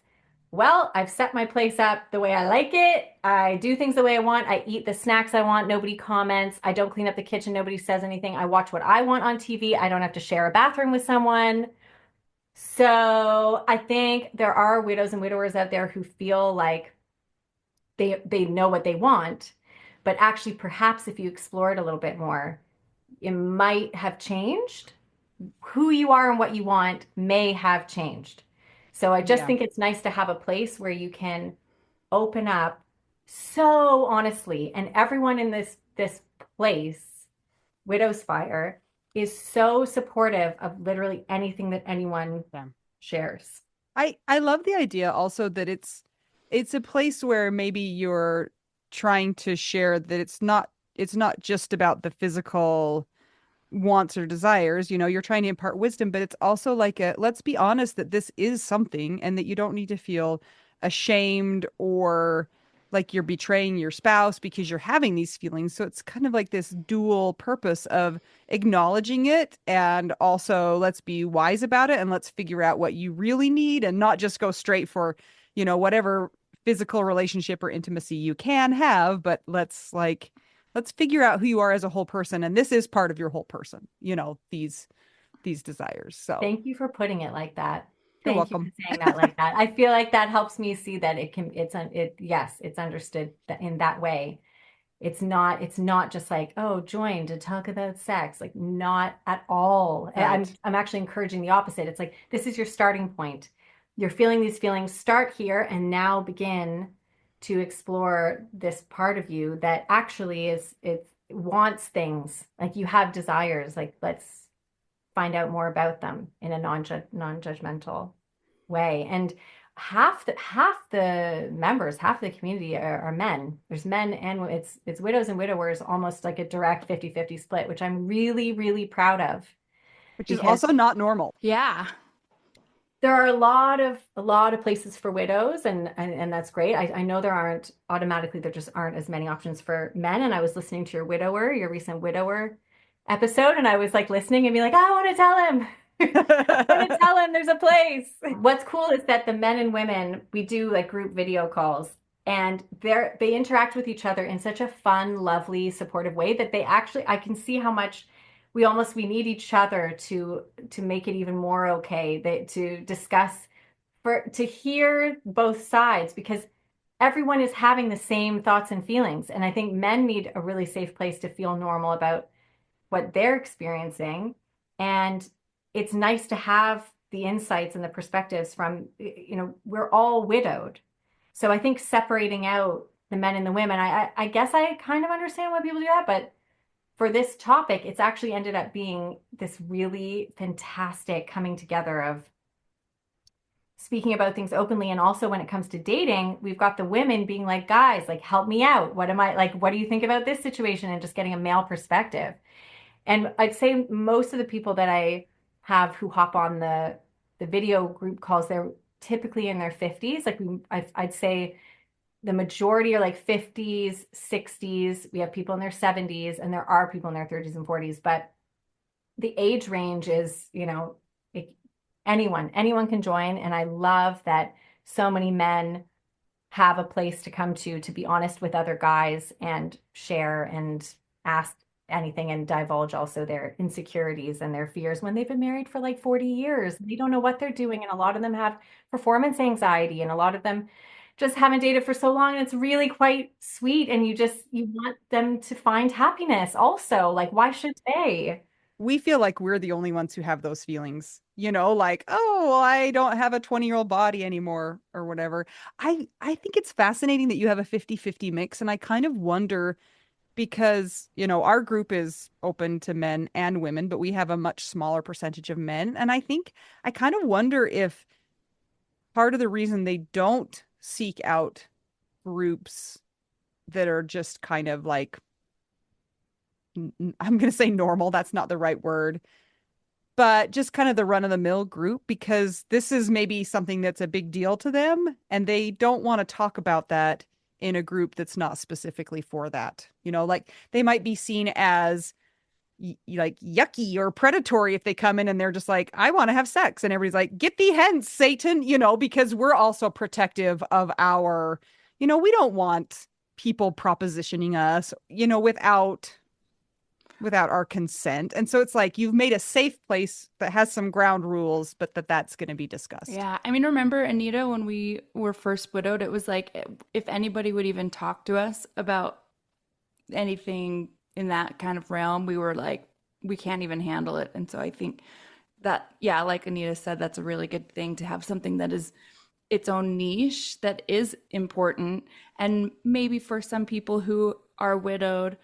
well, I've set my place up the way I like it. I do things the way I want. I eat the snacks I want. Nobody comments. I don't clean up the kitchen. Nobody says anything. I watch what I want on TV. I don't have to share a bathroom with someone. So I think there are widows and widowers out there who feel like they know what they want, but actually perhaps if you explore it a little bit more, it might have changed. Who you are and what you want may have changed. So I just Yeah. think it's nice to have a place where you can open up so honestly, and everyone in this place, Widow's Fire, is so supportive of literally anything that anyone Yeah. shares. I love the idea also that it's a place where maybe you're trying to share that it's not just about the physical wants or desires. You're trying to impart wisdom, but it's also like let's be honest that this is something and that you don't need to feel ashamed or like you're betraying your spouse because you're having these feelings. So it's kind of like this dual purpose of acknowledging it and also let's be wise about it and let's figure out what you really need and not just go straight for, whatever physical relationship or intimacy you can have, but let's figure out who you are as a whole person. And this is part of your whole person, these desires. So Thank you for putting it like that. you're Thank you for welcome. saying that like that. I feel like that helps me see that yes, it's understood in that way. It's not just like, oh, join to talk about sex. Like not at all. I'm Right. I'm actually encouraging the opposite. It's like this is your starting point. You're feeling these feelings, start here and now begin to explore this part of you that actually it wants things. Like you have desires. Like let's find out more about them in a non-judgmental way. And half the members, half the community are men. There's men and it's widows and widowers, almost like a direct 50-50 split, which I'm really, really proud of Which is because also not normal. Yeah. there are a lot of places for widows and that's great. I know there just aren't as many options for men. And I was listening to your recent widower episode, and I was like listening and be like, I want to tell him. I want to tell him there's a place. What's cool is that the men and women, we do like group video calls and they interact with each other in such a fun, lovely, supportive way that I can see how much we need each other to make it even more okay, to discuss, to hear both sides, because everyone is having the same thoughts and feelings. And I think men need a really safe place to feel normal about what they're experiencing. And it's nice to have the insights and the perspectives from, we're all widowed. So I think separating out the men and the women, I guess I kind of understand why people do that, but for this topic, it's actually ended up being this really fantastic coming together of speaking about things openly. And also when it comes to dating, we've got the women being like, guys, like, help me out. What do you think about this situation? And just getting a male perspective. And I'd say most of the people that I have who hop on the video group calls, they're typically in their 50s. Like I'd say the majority are like 50s, 60s. We have people in their 70s, and there are people in their 30s and 40s. But the age range is, anyone can join. And I love that so many men have a place to come to be honest with other guys and share and ask anything and divulge also their insecurities and their fears when they've been married for like 40 years. They don't know what they're doing. And a lot of them have performance anxiety, and a lot of them just haven't dated for so long. And it's really quite sweet. And you want them to find happiness also. Like, why should they? We feel like we're the only ones who have those feelings, like, oh, well, I don't have a 20-year-old body anymore or whatever. I think it's fascinating that you have a 50-50 mix. And I kind of wonder because, our group is open to men and women, but we have a much smaller percentage of men. And I kind of wonder if part of the reason they don't seek out groups that are just kind of like, I'm going to say normal, that's not the right word, but just kind of the run of the mill group, because this is maybe something that's a big deal to them and they don't want to talk about that in a group that's not specifically for that. Like they might be seen as like yucky or predatory if they come in and they're just like, I want to have sex. And everybody's like, get thee hence, Satan, because we're also protective of we don't want people propositioning us, without our consent. And so it's like you've made a safe place that has some ground rules, but that's going to be discussed. Yeah. I mean, remember, Anita, when we were first widowed, it was like if anybody would even talk to us about anything in that kind of realm, we were like, we can't even handle it. And so I think that, yeah, like Anita said, that's a really good thing to have something that is its own niche that is important. And maybe for some people who are widowed,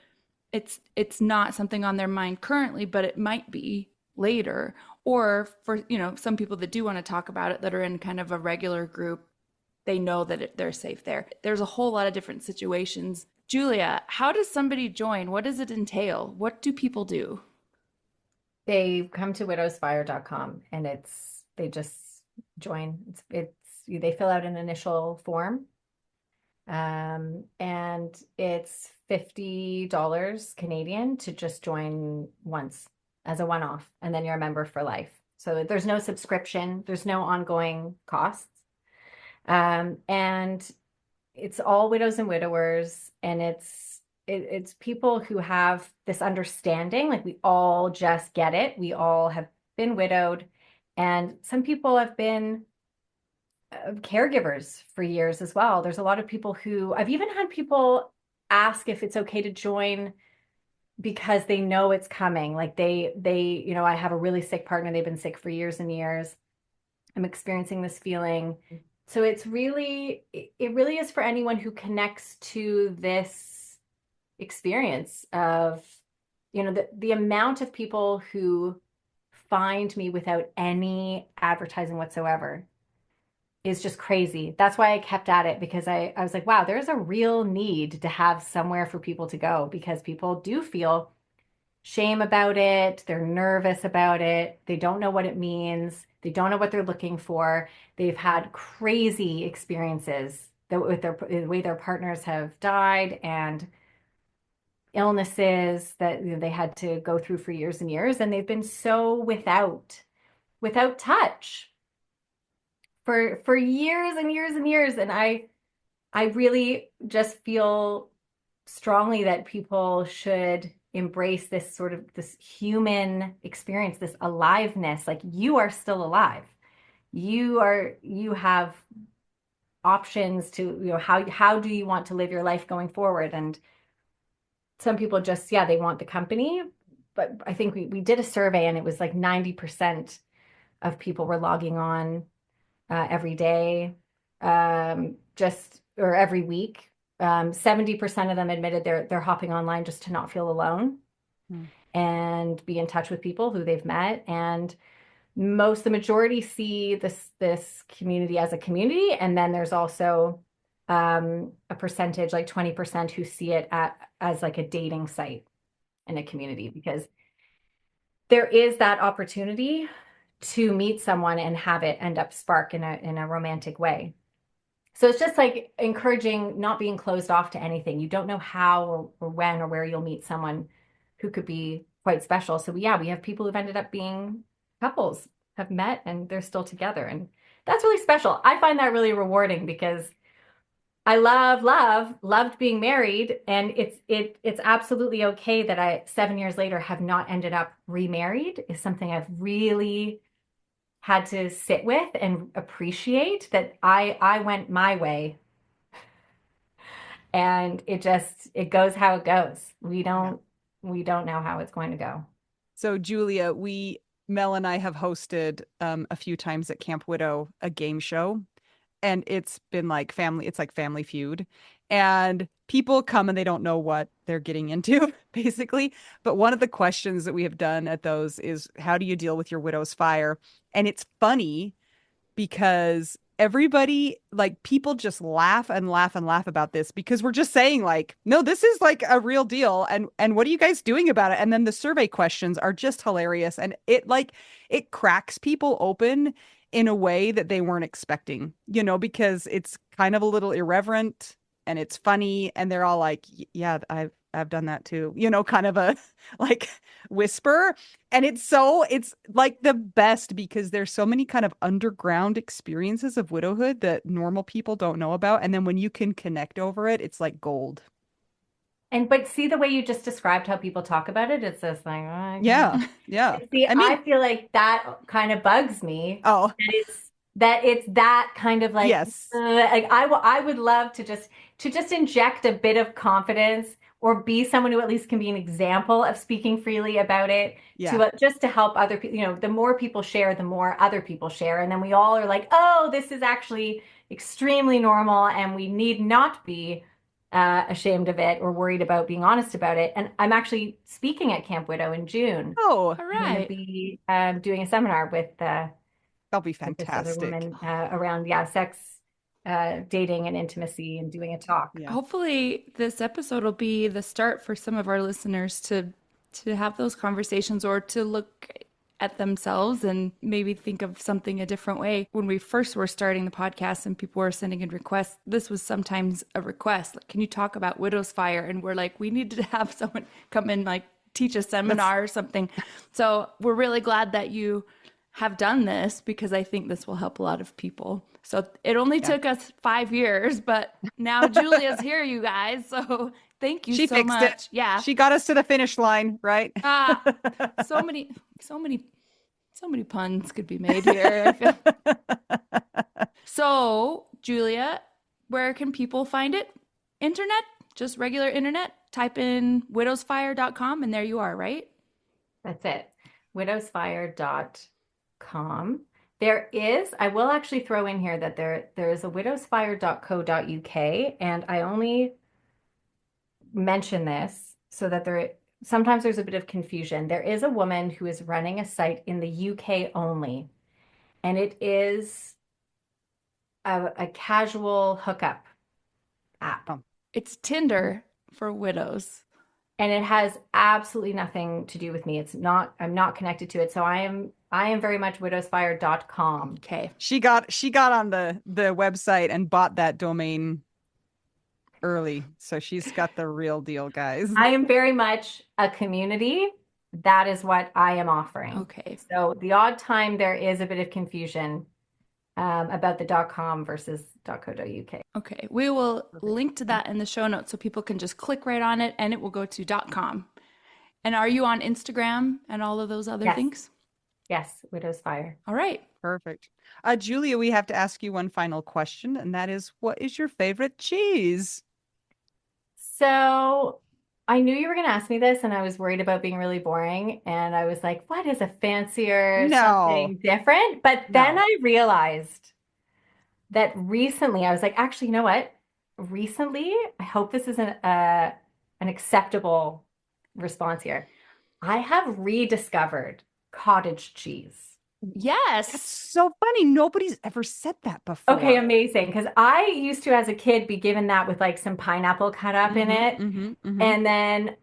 it's not something on their mind currently, but it might be later. Or for, some people that do want to talk about it that are in kind of a regular group, they know that they're safe there. There's a whole lot of different situations. Julia, how does somebody join? What does it entail? What do people do? They come to widowsfire.com and they just join. They fill out an initial form. And it's $50 Canadian to just join once as a one-off, and then you're a member for life. So there's no subscription, there's no ongoing costs. And it's all widows and widowers, and it's people who have this understanding, like we all just get it. We all have been widowed, and some people have been caregivers for years as well. There's a lot of people who I've even had people ask if it's okay to join because they know it's coming. Like I have a really sick partner. They've been sick for years and years. I'm experiencing this feeling. So it really is for anyone who connects to this experience of, the amount of people who find me without any advertising whatsoever is just crazy. That's why I kept at it, because I was like, wow, there's a real need to have somewhere for people to go, because people do feel shame about it. They're nervous about it. They don't know what it means. They don't know what they're looking for. They've had crazy experiences with the way their partners have died, and illnesses that they had to go through for years and years. And they've been so without touch for years and years and years. And I really just feel strongly that people should embrace this human experience, this aliveness. Like, you are still alive. You have options to, how do you want to live your life going forward? And some people just, yeah, they want the company. But I think we did a survey, and it was like 90% of people were logging on every day, or every week. 70% of them admitted they're hopping online just to not feel alone and be in touch with people who they've met. And the majority see this community as a community. And then there's also a percentage, like 20%, who see it as like a dating site and a community, because there is that opportunity to meet someone and have it end up spark in a romantic way. So it's just like encouraging not being closed off to anything. You don't know how or when or where you'll meet someone who could be quite special. So we have people who've ended up being couples, have met, and they're still together. And that's really special. I find that really rewarding, because I loved being married, and it's absolutely okay that I 7 years later have not ended up remarried. Is something I've really had to sit with and appreciate, that I went my way, and it goes how it goes. We don't know how it's going to go. So Julia, Mel and I have hosted a few times at Camp Widow a game show, and it's been like Family Feud, and people come and they don't know what they're getting into, basically. But one of the questions that we have done at those is, how do you deal with your widow's fire? And it's funny because everybody, like, people just laugh and laugh and laugh about this, because we're just saying, like, no, this is like a real deal, and what are you guys doing about it? And then the survey questions are just hilarious, and it cracks people open in a way that they weren't expecting, because it's kind of a little irreverent and it's funny, and they're all like, yeah, I've done that too, kind of a like whisper. And it's like the best, because there's so many kind of underground experiences of widowhood that normal people don't know about. And then when you can connect over it, it's like gold. But see, the way you just described how people talk about it, it's just like, oh, Yeah. Yeah. See, I mean, I feel like that kind of bugs me. oh, It's that kind of like, yes. like I would love to just inject a bit of confidence, or be someone who at least can be an example of speaking freely about it, Yeah. to just to help other people. The more people share, the more other people share, and then we all are like, oh, this is actually extremely normal, and we need not be ashamed of it or worried about being honest about it. And I'm actually speaking at Camp Widow in June. Oh, All I'm going to right. be doing a seminar with that'll be this other fantastic. woman around sex, dating, and intimacy, and doing a talk. Yeah. Hopefully, this episode will be the start for some of our listeners to to have those conversations or to look at themselves and maybe think of something a different way. When we first were starting the podcast and people were sending in requests, this was sometimes a request. Like, can you talk about Widow's Fire? And we're like, we need to have someone come in, like teach a seminar or something. So we're really glad that you have done this, because I think this will help a lot of people. So it only took us 5 years, but now Julia's here, you guys. So thank you so much. It. Yeah. She got us to the finish line, right? So many puns could be made here. So, Julia, where can people find it? Internet? Just regular internet? Type in widowsfire.com and there you are, right? That's it. widowsfire.com. I will actually throw in here that there is a widowsfire.co.uk, and I only mention this so that sometimes there's a bit of confusion. There is a woman who is running a site in the UK only, and it is a casual hookup app. It's Tinder for widows. And it has absolutely nothing to do with me. I'm not connected to it. So I am very much widowsfire.com. Okay. She got on the website and bought that domain early. So she's got the real deal, guys. I am very much a community. That is what I am offering. Okay. So the odd time there is a bit of confusion about the .com versus .co.uk. Okay. We will link to that in the show notes so people can just click right on it and it will go to .com. And are you on Instagram and all of those other things? Yes, Widow's Fire. All right. Perfect. Julia, we have to ask you one final question, and that is, what is your favorite cheese? So I knew you were going to ask me this, and I was worried about being really boring. And I was like, what is a fancier, something different? But then I realized that recently, I was like, actually, you know what? Recently, I hope this is an acceptable response here. I have rediscovered cottage cheese. Yes. That's so funny. Nobody's ever said that before. Okay, amazing. Because I used to, as a kid, be given that with like some pineapple cut up in it. And then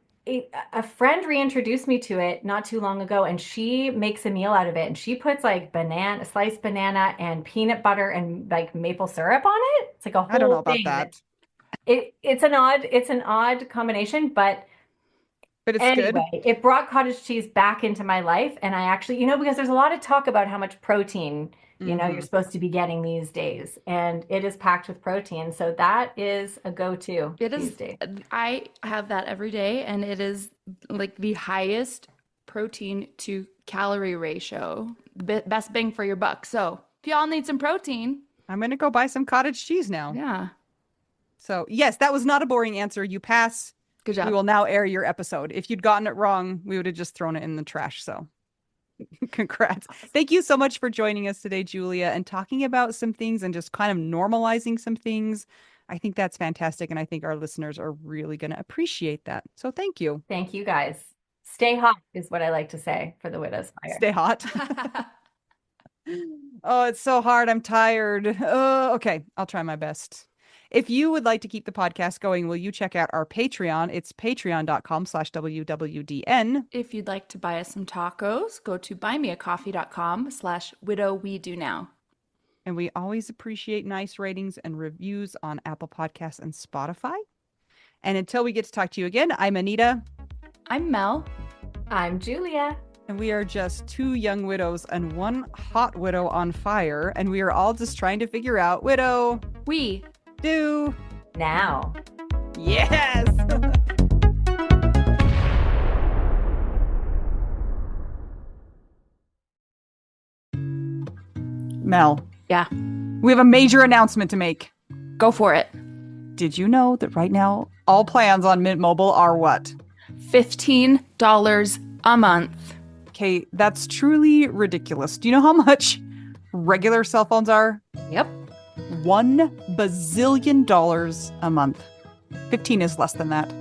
a friend reintroduced me to it not too long ago, and she makes a meal out of it. And she puts like sliced banana and peanut butter and like maple syrup on it. It's like a whole I don't know about thing. that. It's an odd combination, but it's anyway, good. It brought cottage cheese back into my life. And I actually, because there's a lot of talk about how much protein, you're supposed to be getting these days. And it is packed with protein. So that is a go-to these days. I have that every day, and it is like the highest protein to calorie ratio. Best bang for your buck. So if y'all need some protein, I'm going to go buy some cottage cheese now. Yeah. So yes, that was not a boring answer. You pass. Good job. We will now air your episode. If you'd gotten it wrong, we would have just thrown it in the trash. So congrats. Thank you so much for joining us today, Julia, and talking about some things and just kind of normalizing some things. I think that's fantastic. And I think our listeners are really going to appreciate that. So thank you. Thank you, guys. Stay hot is what I like to say for the Widow's Fire. Stay hot. Oh, it's so hard. I'm tired. Oh, okay. I'll try my best. If you would like to keep the podcast going, will you check out our Patreon? It's patreon.com/WWDN. If you'd like to buy us some tacos, go to buymeacoffee.com/widowwedonoww. And we always appreciate nice ratings and reviews on Apple Podcasts and Spotify. And until we get to talk to you again, I'm Anita. I'm Mel. I'm Julia. And we are just two young widows and one hot widow on fire. And we are all just trying to figure out, widow, we do now. Yes. Mel. Yeah. We have a major announcement to make. Go for it. Did you know that right now all plans on Mint Mobile are what? $15 a month. Okay, that's truly ridiculous. Do you know how much regular cell phones are? Yep. $1 bazillion a month. 15 is less than that.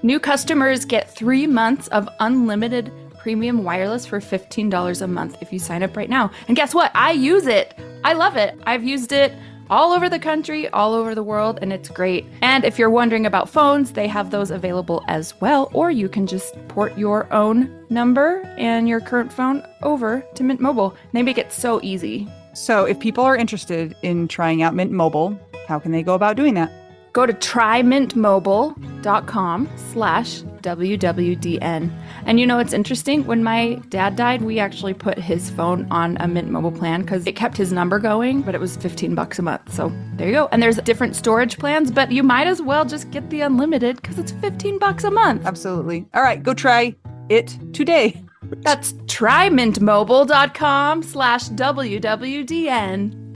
New customers get 3 months of unlimited premium wireless for $15 a month if you sign up right now. And guess what? I use it. I love it. I've used it all over the country, all over the world, and it's great. And if you're wondering about phones, they have those available as well, or you can just port your own number and your current phone over to Mint Mobile. They make it so easy. So if people are interested in trying out Mint Mobile, how can they go about doing that? Go to trymintmobile.com/WWDN. And you know, it's interesting. When my dad died, we actually put his phone on a Mint Mobile plan because it kept his number going, but it was $15 a month. So there you go. And there's different storage plans, but you might as well just get the unlimited because it's $15 a month. Absolutely. All right, go try it today. That's trymintmobile.com/WWDN.